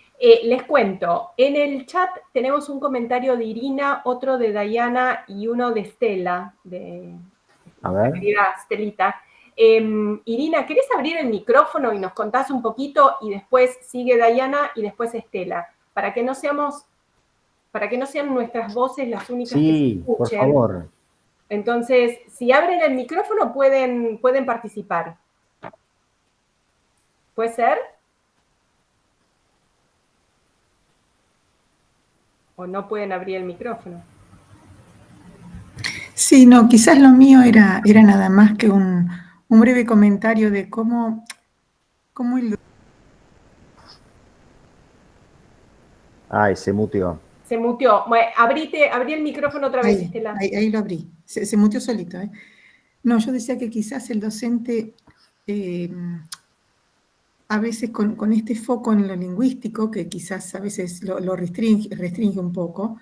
Les cuento, en el chat tenemos un comentario de Irina, otro de Dayana y uno de Estela, de la querida Estelita. Irina, ¿querés abrir el micrófono y nos contás un poquito? Y después sigue Dayana y después Estela, para que no sean nuestras voces las únicas que se escuchen. Por favor. Entonces, si abren el micrófono pueden participar. ¿Puede ser? ¿O no pueden abrir el micrófono? Sí, no, quizás lo mío era nada más que un breve comentario de cómo Ay, se muteó. Se muteó. Bueno, abrí el micrófono otra vez, Estela. Ahí lo abrí. Se muteó solito. No, yo decía que quizás el docente, a veces con este foco en lo lingüístico, que quizás a veces lo restringe un poco,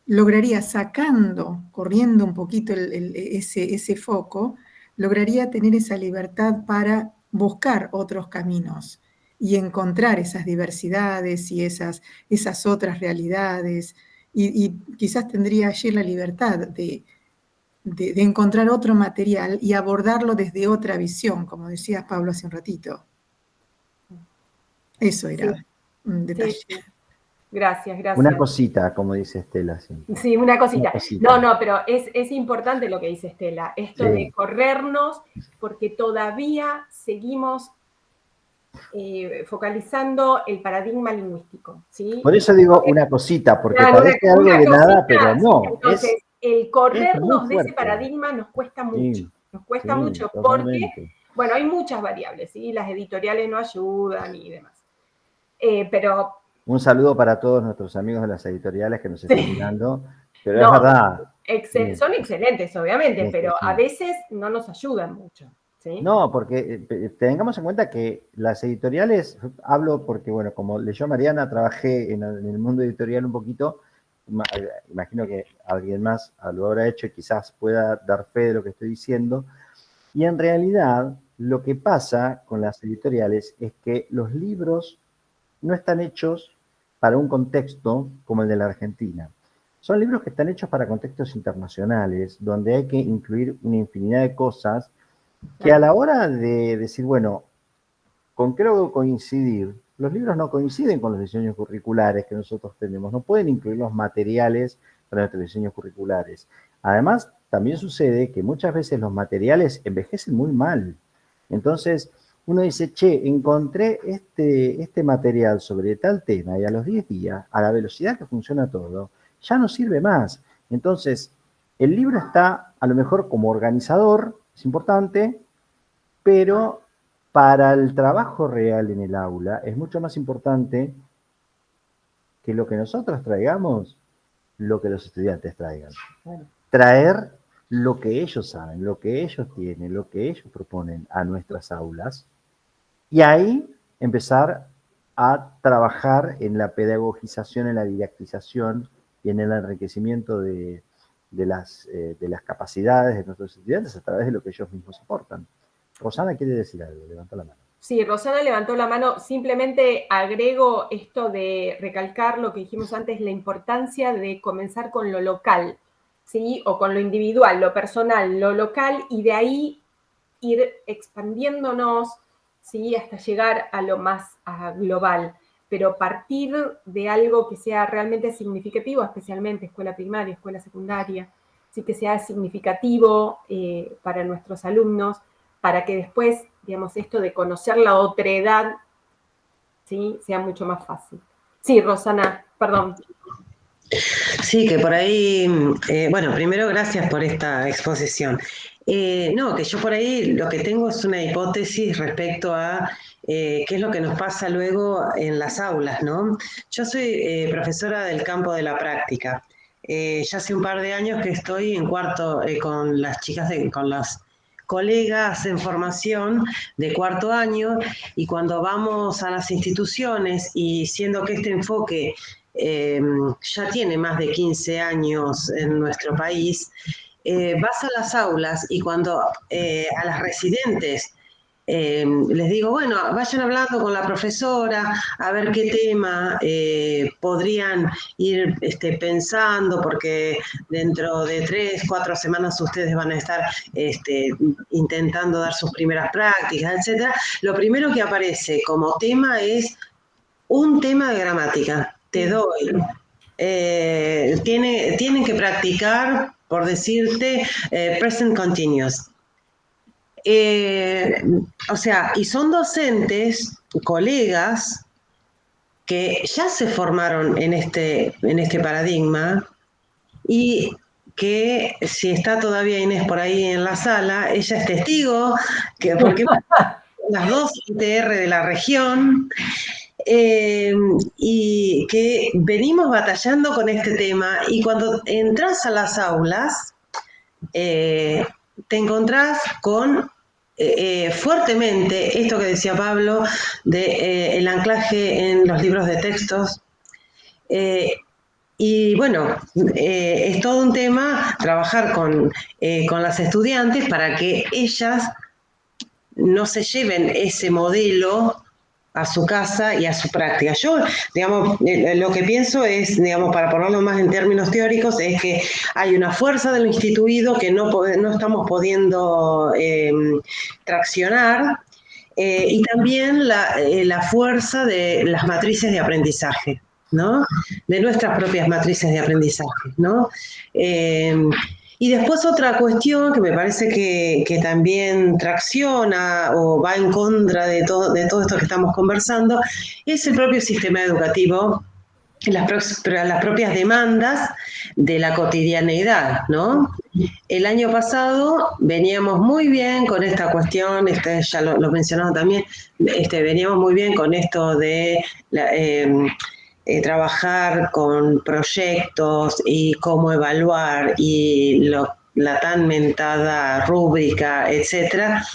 lograría corriendo un poquito ese foco, lograría tener esa libertad para buscar otros caminos y encontrar esas diversidades y esas otras realidades, y quizás tendría allí la libertad de encontrar otro material y abordarlo desde otra visión, como decía Pablo hace un ratito. Eso era un detalle. Sí. Gracias. Una cosita, como dice Estela. Sí, una cosita. No, pero es importante lo que dice Estela, esto de corrernos, porque todavía seguimos focalizando el paradigma lingüístico, ¿sí? Por eso digo una cosita, porque parece algo de nada, pero no. Entonces, el corrernos de ese paradigma nos cuesta mucho. Nos cuesta mucho porque, bueno, hay muchas variables, ¿sí? Las editoriales no ayudan y demás. Pero... Un saludo para todos nuestros amigos de las editoriales que nos están mirando, pero es verdad. Son excelentes, obviamente, pero a veces no nos ayudan mucho. ¿Sí? No, porque tengamos en cuenta que las editoriales, hablo porque, bueno, como leyó Mariana, trabajé en el mundo editorial un poquito, imagino que alguien más lo habrá hecho y quizás pueda dar fe de lo que estoy diciendo, y en realidad lo que pasa con las editoriales es que los libros no están hechos para un contexto como el de la Argentina. Son libros que están hechos para contextos internacionales, donde hay que incluir una infinidad de cosas que a la hora de decir, bueno, ¿con qué logro coincidir? Los libros no coinciden con los diseños curriculares que nosotros tenemos, no pueden incluir los materiales para nuestros diseños curriculares. Además, también sucede que muchas veces los materiales envejecen muy mal. Entonces, uno dice, che, encontré este material sobre tal tema y a los 10 días, a la velocidad que funciona todo, ya no sirve más. Entonces, el libro está a lo mejor como organizador, es importante, pero para el trabajo real en el aula es mucho más importante que lo que nosotros traigamos, lo que los estudiantes traigan. Traer lo que ellos saben, lo que ellos tienen, lo que ellos proponen a nuestras aulas, y ahí empezar a trabajar en la pedagogización, en la didactización y en el enriquecimiento de las capacidades de nuestros estudiantes a través de lo que ellos mismos aportan. Rosana quiere decir algo, levanta la mano. Sí, Rosana levantó la mano. Simplemente agrego esto de recalcar lo que dijimos antes, la importancia de comenzar con lo local, ¿sí? O con lo individual, lo personal, lo local, y de ahí ir expandiéndonos, ¿sí? Hasta llegar a lo más global. Pero partir de algo que sea realmente significativo, especialmente escuela primaria, escuela secundaria, sí, que sea significativo para nuestros alumnos, para que después, digamos, esto de conocer la otredad, ¿sí? Sea mucho más fácil. Sí, Rosana, perdón. Sí, que por ahí, bueno, primero gracias por esta exposición. No, que yo por ahí lo que tengo es una hipótesis respecto a qué es lo que nos pasa luego en las aulas, ¿no? Yo soy profesora del campo de la práctica. Ya hace un par de años que estoy en cuarto con las chicas, con las colegas en formación de cuarto año, y cuando vamos a las instituciones y siendo que este enfoque ya tiene más de 15 años en nuestro país, vas a las aulas y cuando a las residentes les digo, bueno, vayan hablando con la profesora a ver qué tema podrían ir pensando, porque dentro de 3, 4 semanas ustedes van a estar intentando dar sus primeras prácticas, etcétera. Lo primero que aparece como tema es un tema de gramática. Te doy. Tienen que practicar, por decirte, present continuous. O sea, y son docentes, colegas, que ya se formaron en este paradigma, y que si está todavía Inés por ahí en la sala, ella es testigo, porque las dos ITR de la región, y que venimos batallando con este tema, y cuando entras a las aulas, te encontrás con fuertemente esto que decía Pablo, de el anclaje en los libros de textos. Y bueno, es todo un tema trabajar con las estudiantes para que ellas no se lleven ese modelo a su casa y a su práctica. Yo, digamos, lo que pienso es, digamos, para ponerlo más en términos teóricos, es que hay una fuerza de lo instituido que no estamos pudiendo traccionar, y también la fuerza de las matrices de aprendizaje, ¿no? De nuestras propias matrices de aprendizaje, ¿no? Y después otra cuestión que me parece que también tracciona o va en contra de todo esto que estamos conversando, es el propio sistema educativo, las propias demandas de la cotidianeidad, ¿no? El año pasado veníamos muy bien con esta cuestión, ya lo mencionamos también, veníamos muy bien con esto de trabajar con proyectos y cómo evaluar y la tan mentada rúbrica, etcétera.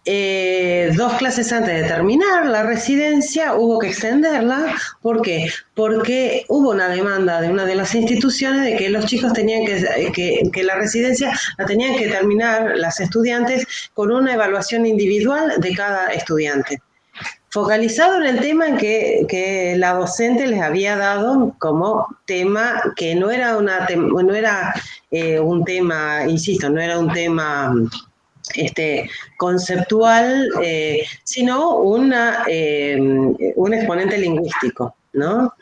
2 clases antes de terminar la residencia hubo que extenderla. ¿Por qué? Porque hubo una demanda de una de las instituciones de que los chicos tenían que la residencia la tenían que terminar las estudiantes con una evaluación individual de cada estudiante, focalizado en el tema en que la docente les había dado como tema, que no era un tema, insisto, no era un tema conceptual, sino un exponente lingüístico, ¿no?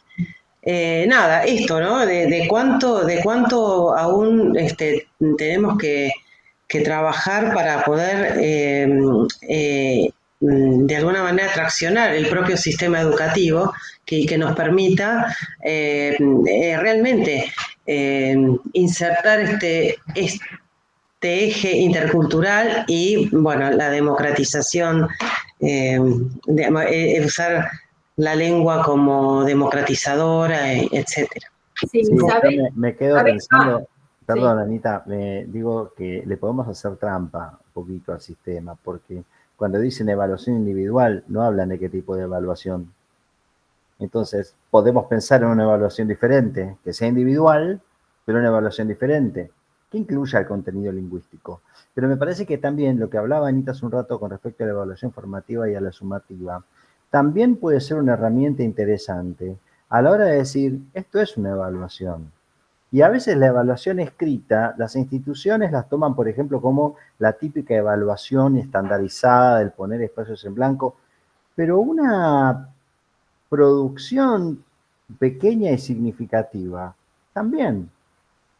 Nada, esto, ¿no? De cuánto aún tenemos que trabajar para poder de alguna manera traccionar el propio sistema educativo que nos permita realmente insertar este eje intercultural y, bueno, la democratización, usar la lengua como democratizadora, etcétera. Sí, yo me quedo pensando, perdón, sí. Anita, digo que le podemos hacer trampa un poquito al sistema, porque cuando dicen evaluación individual, no hablan de qué tipo de evaluación. Entonces, podemos pensar en una evaluación diferente, que sea individual, pero una evaluación diferente, que incluya el contenido lingüístico. Pero me parece que también lo que hablaba Anita hace un rato con respecto a la evaluación formativa y a la sumativa, también puede ser una herramienta interesante a la hora de decir, esto es una evaluación. Y a veces la evaluación escrita, las instituciones las toman, por ejemplo, como la típica evaluación estandarizada del poner espacios en blanco, pero una producción pequeña y significativa también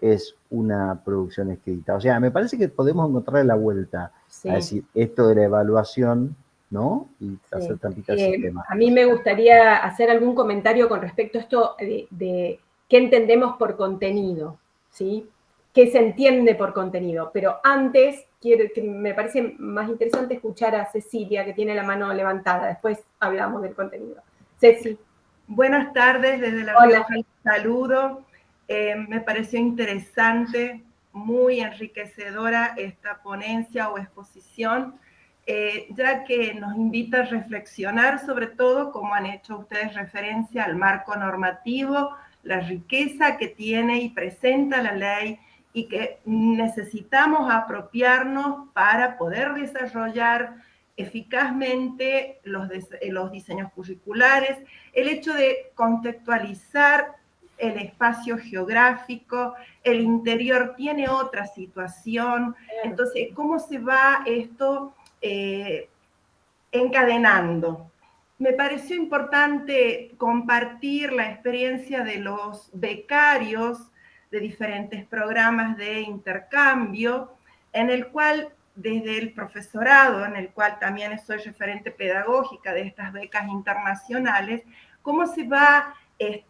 es una producción escrita. O sea, me parece que podemos encontrarle la vuelta Sí. a decir esto de la evaluación, ¿no? Y Sí. hacer tantita el sistema. A mí me gustaría hacer algún comentario con respecto a esto de qué entendemos por contenido, ¿sí? ¿Qué se entiende por contenido? Pero antes, que me parece más interesante escuchar a Cecilia, que tiene la mano levantada. Después hablamos del contenido. Ceci. Buenas tardes, desde La Rioja les saludo. Me pareció interesante, muy enriquecedora esta ponencia o exposición, ya que nos invita a reflexionar sobre todo, como han hecho ustedes referencia al marco normativo, la riqueza que tiene y presenta la ley y que necesitamos apropiarnos para poder desarrollar eficazmente los diseños curriculares, el hecho de contextualizar el espacio geográfico, el interior tiene otra situación, entonces, ¿cómo se va esto encadenando? Me pareció importante compartir la experiencia de los becarios de diferentes programas de intercambio, en el cual desde el profesorado, en el cual también soy referente pedagógica de estas becas internacionales, cómo se va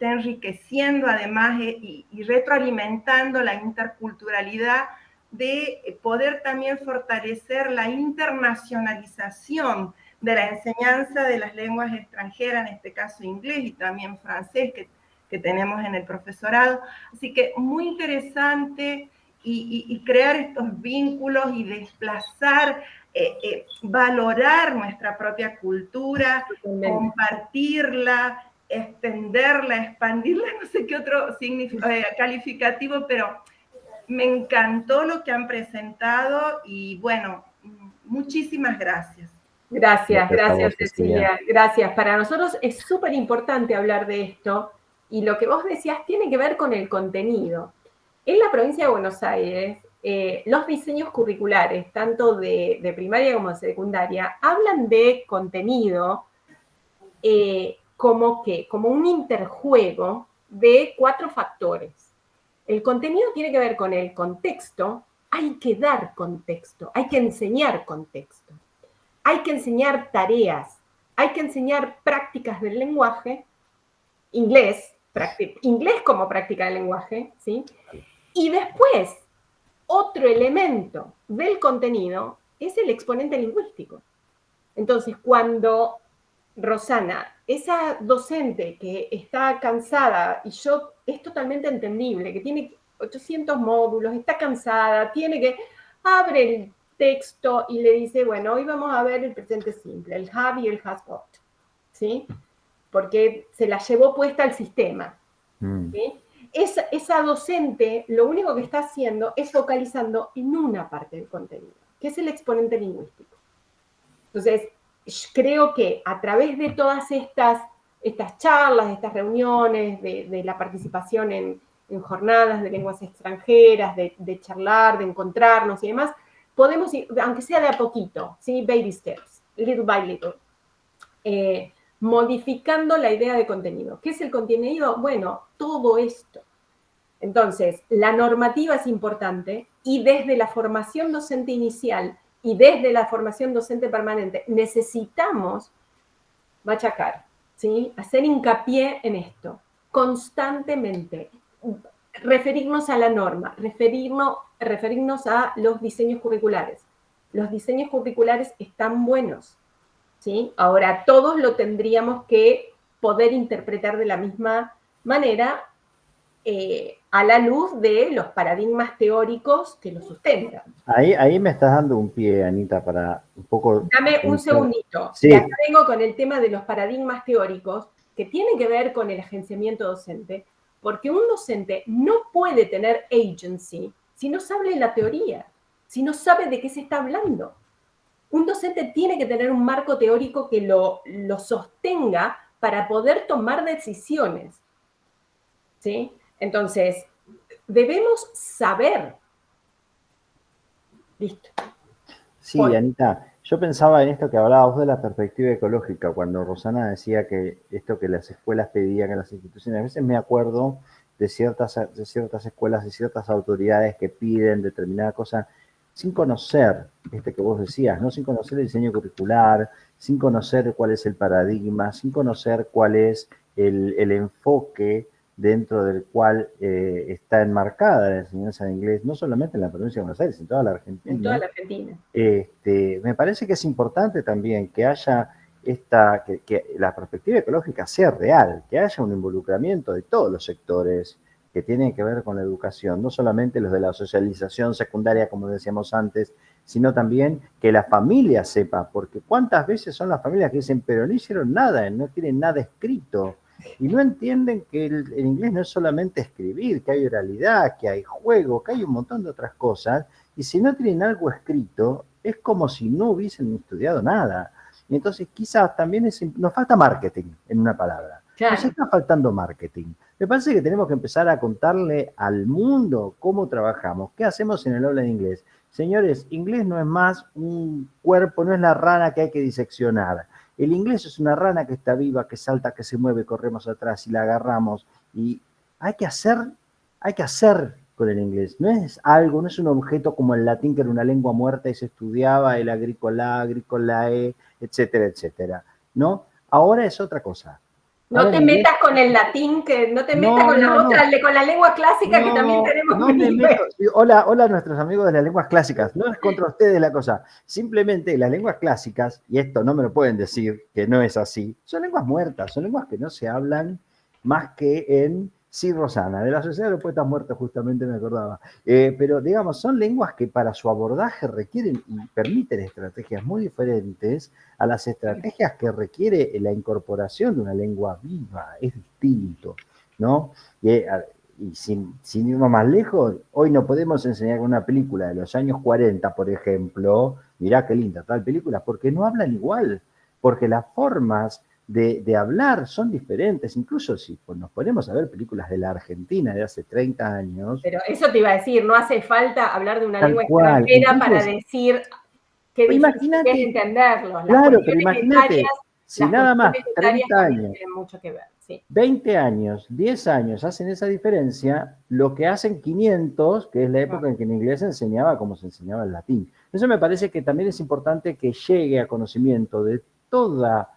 enriqueciendo además y retroalimentando la interculturalidad de poder también fortalecer la internacionalización de la enseñanza de las lenguas extranjeras, en este caso inglés y también francés, que tenemos en el profesorado. Así que muy interesante y crear estos vínculos y desplazar, valorar nuestra propia cultura, compartirla, extenderla, expandirla, no sé qué otro calificativo, pero me encantó lo que han presentado y bueno, muchísimas gracias. Gracias, gracias Cecilia, gracias. Para nosotros es súper importante hablar de esto y lo que vos decías tiene que ver con el contenido. En la provincia de Buenos Aires, los diseños curriculares, tanto de primaria como de secundaria, hablan de contenido como un interjuego de 4 factores. El contenido tiene que ver con el contexto, hay que dar contexto, hay que enseñar contexto. Hay que enseñar tareas, hay que enseñar prácticas del lenguaje, inglés como práctica del lenguaje, ¿sí? Y después, otro elemento del contenido es el exponente lingüístico. Entonces, cuando Rosana, esa docente que está cansada, y es totalmente entendible, que tiene 800 módulos, está cansada, abre el texto y le dice, bueno, hoy vamos a ver el presente simple, el have y el has got, ¿sí? Porque se la llevó puesta al sistema, ¿sí? Esa docente lo único que está haciendo es focalizando en una parte del contenido, que es el exponente lingüístico. Entonces, creo que a través de todas estas charlas, estas reuniones, de la participación en jornadas de lenguas extranjeras, de charlar, de encontrarnos y demás, podemos ir, aunque sea de a poquito, ¿sí? Baby steps, little by little, modificando la idea de contenido. ¿Qué es el contenido? Bueno, todo esto. Entonces, la normativa es importante y desde la formación docente inicial y desde la formación docente permanente necesitamos machacar, ¿sí? Hacer hincapié en esto constantemente. Referirnos a la norma, referirnos a los diseños curriculares. Los diseños curriculares están buenos, ¿sí? Ahora, todos lo tendríamos que poder interpretar de la misma manera a la luz de los paradigmas teóricos que lo sustentan. Ahí me estás dando un pie, Anita, para un poco... Dame un segundito. Sí. Y acá vengo con el tema de los paradigmas teóricos que tienen que ver con el agenciamiento docente, porque un docente no puede tener agency si no sabe la teoría, si no sabe de qué se está hablando? Un docente tiene que tener un marco teórico que lo sostenga para poder tomar decisiones, ¿sí? Entonces, debemos saber. Listo. Sí, Anita, yo pensaba en esto que hablabas vos de la perspectiva ecológica, cuando Rosana decía que esto que las escuelas pedían, que las instituciones, a veces me acuerdo de ciertas escuelas y ciertas autoridades que piden determinada cosa sin conocer, que vos decías, ¿no? Sin conocer el diseño curricular, sin conocer cuál es el paradigma, sin conocer cuál es el enfoque dentro del cual está enmarcada la enseñanza de inglés, no solamente en la provincia de Buenos Aires, en toda la Argentina. En toda la Argentina. Me parece que es importante también que haya que la perspectiva ecológica sea real, que haya un involucramiento de todos los sectores que tienen que ver con la educación, no solamente los de la socialización secundaria, como decíamos antes, sino también que la familia sepa, porque cuántas veces son las familias que dicen, pero no hicieron nada, no tienen nada escrito, y no entienden que el inglés no es solamente escribir, que hay oralidad, que hay juego, que hay un montón de otras cosas, y si no tienen algo escrito, es como si no hubiesen estudiado nada. Y entonces quizás también nos falta marketing, en una palabra. Claro. Nos está faltando marketing. Me parece que tenemos que empezar a contarle al mundo cómo trabajamos, qué hacemos en el aula de inglés. Señores, inglés no es más un cuerpo, no es la rana que hay que diseccionar. El inglés es una rana que está viva, que salta, que se mueve, corremos atrás y la agarramos. Y hay que hacer con el inglés. No es algo, no es un objeto como el latín, que era una lengua muerta y se estudiaba, el agricolae, etcétera, etcétera. ¿No? Ahora es otra cosa. No te metas con el latín, que no te metas con la otra, con la lengua clásica, que también tenemos un nivel. Hola a nuestros amigos de las lenguas clásicas. No es contra ustedes la cosa. Simplemente las lenguas clásicas, y esto no me lo pueden decir que no es así, son lenguas muertas, son lenguas que no se hablan más que en... Sí, Rosana, de la Sociedad de los Poetas Muertos justamente me acordaba. Pero, digamos, son lenguas que para su abordaje requieren y permiten estrategias muy diferentes a las estrategias que requiere la incorporación de una lengua viva. Es distinto, ¿no? Y sin irnos más lejos, hoy no podemos enseñar una película de los años 40, por ejemplo, mirá qué linda tal película, porque no hablan igual, porque las formas de hablar son diferentes, incluso si nos ponemos a ver películas de la Argentina de hace 30 años. Pero eso te iba a decir, no hace falta hablar de una lengua extranjera. Entonces, para decir que difícil es entenderlo. Claro, pero imagínate, si nada más 30 años, tienen mucho que ver, sí. 20 años, 10 años hacen esa diferencia, lo que hacen 500, que es la época en que en inglés se enseñaba como se enseñaba el latín. Eso me parece que también es importante que llegue a conocimiento de toda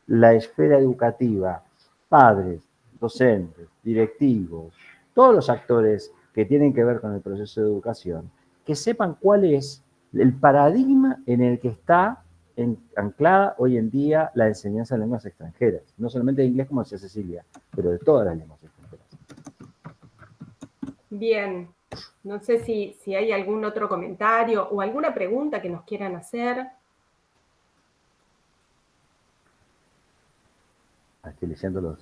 la esfera educativa, padres, docentes, directivos, todos los actores que tienen que ver con el proceso de educación, que sepan cuál es el paradigma en el que está anclada hoy en día la enseñanza de lenguas extranjeras, no solamente de inglés, como decía Cecilia, pero de todas las lenguas extranjeras. Bien, no sé si hay algún otro comentario o alguna pregunta que nos quieran hacer. Estoy leyéndolos.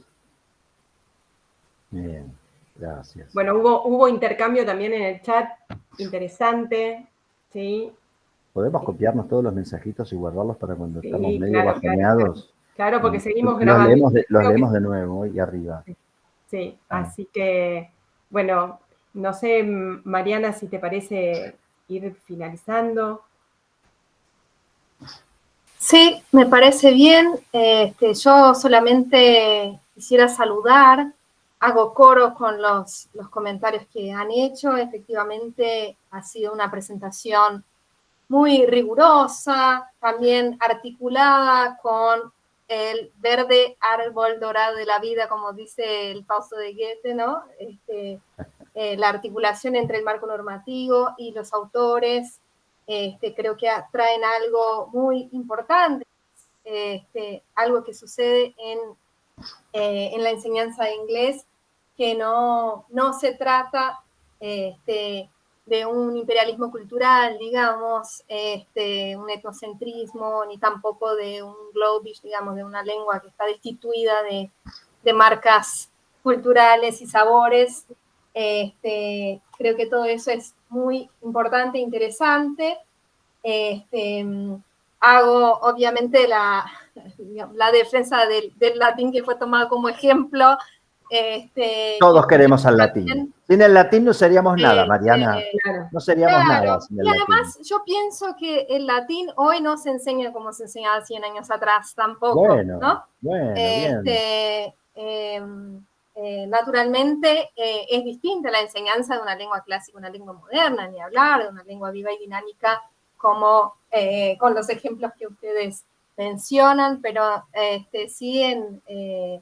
Bien, gracias. Bueno, hubo intercambio también en el chat, interesante, ¿sí? ¿Podemos copiarnos todos los mensajitos y guardarlos para cuando estamos medio bajoneados? Claro, porque seguimos grabando. Los leemos de nuevo y arriba. Sí, así que, bueno, no sé, Mariana, si te parece ir finalizando. Sí, me parece bien. Yo solamente quisiera saludar, hago coro con los comentarios que han hecho. Efectivamente, ha sido una presentación muy rigurosa, también articulada con el verde árbol dorado de la vida, como dice el Fausto de Goethe, ¿no? La articulación entre el marco normativo y los autores. Creo que traen algo muy importante, algo que sucede en la enseñanza de inglés, que no se trata de un imperialismo cultural, digamos, un etnocentrismo, ni tampoco de un globish, digamos, de una lengua que está destituida de marcas culturales y sabores, Creo que todo eso es muy importante e interesante. Hago obviamente la defensa del latín que fue tomado como ejemplo. Todos queremos al latín. Sin el latín no seríamos nada, Mariana. No seríamos nada sin el latín. Y además yo pienso que el latín hoy no se enseña como se enseñaba 100 años atrás tampoco, bueno, ¿no? Bueno, bien. Naturalmente es distinta la enseñanza de una lengua clásica, una lengua moderna, ni hablar de una lengua viva y dinámica como con los ejemplos que ustedes mencionan, pero sí en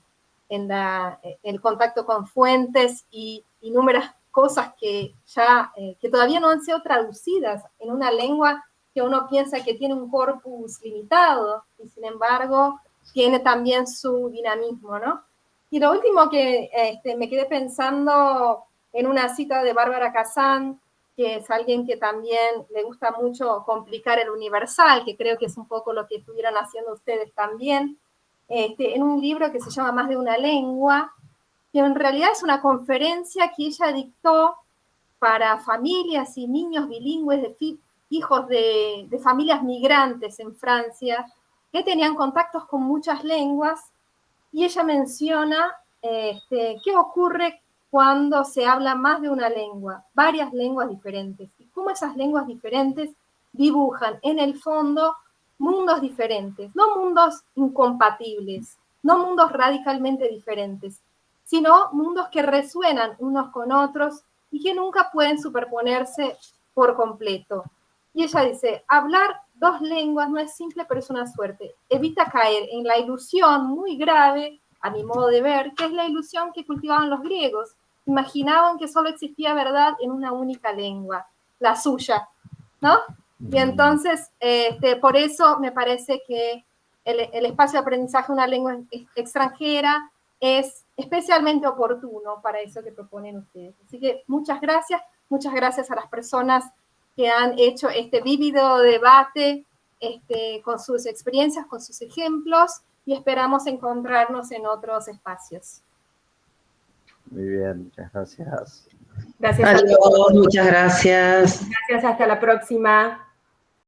el contacto con fuentes y números cosas que todavía no han sido traducidas en una lengua que uno piensa que tiene un corpus limitado y sin embargo tiene también su dinamismo, ¿no? Y lo último que me quedé pensando en una cita de Bárbara Kazan, que es alguien que también le gusta mucho complicar el universal, que creo que es un poco lo que estuvieron haciendo ustedes también, en un libro que se llama Más de una lengua, que en realidad es una conferencia que ella dictó para familias y niños bilingües hijos de familias migrantes en Francia, que tenían contactos con muchas lenguas, y ella menciona qué ocurre cuando se habla más de una lengua, varias lenguas diferentes, y cómo esas lenguas diferentes dibujan en el fondo mundos diferentes, no mundos incompatibles, no mundos radicalmente diferentes, sino mundos que resuenan unos con otros y que nunca pueden superponerse por completo. Y ella dice, hablar dos lenguas no es simple, pero es una suerte. Evita caer en la ilusión muy grave, a mi modo de ver, que es la ilusión que cultivaban los griegos. Imaginaban que solo existía verdad en una única lengua, la suya, ¿no? Y entonces, por eso me parece que el espacio de aprendizaje de una lengua extranjera es especialmente oportuno para eso que proponen ustedes. Así que muchas gracias a las personas que han hecho este vívido debate con sus experiencias, con sus ejemplos, y esperamos encontrarnos en otros espacios. Muy bien, muchas gracias. Gracias. Adiós, muchas gracias. Gracias, hasta la próxima.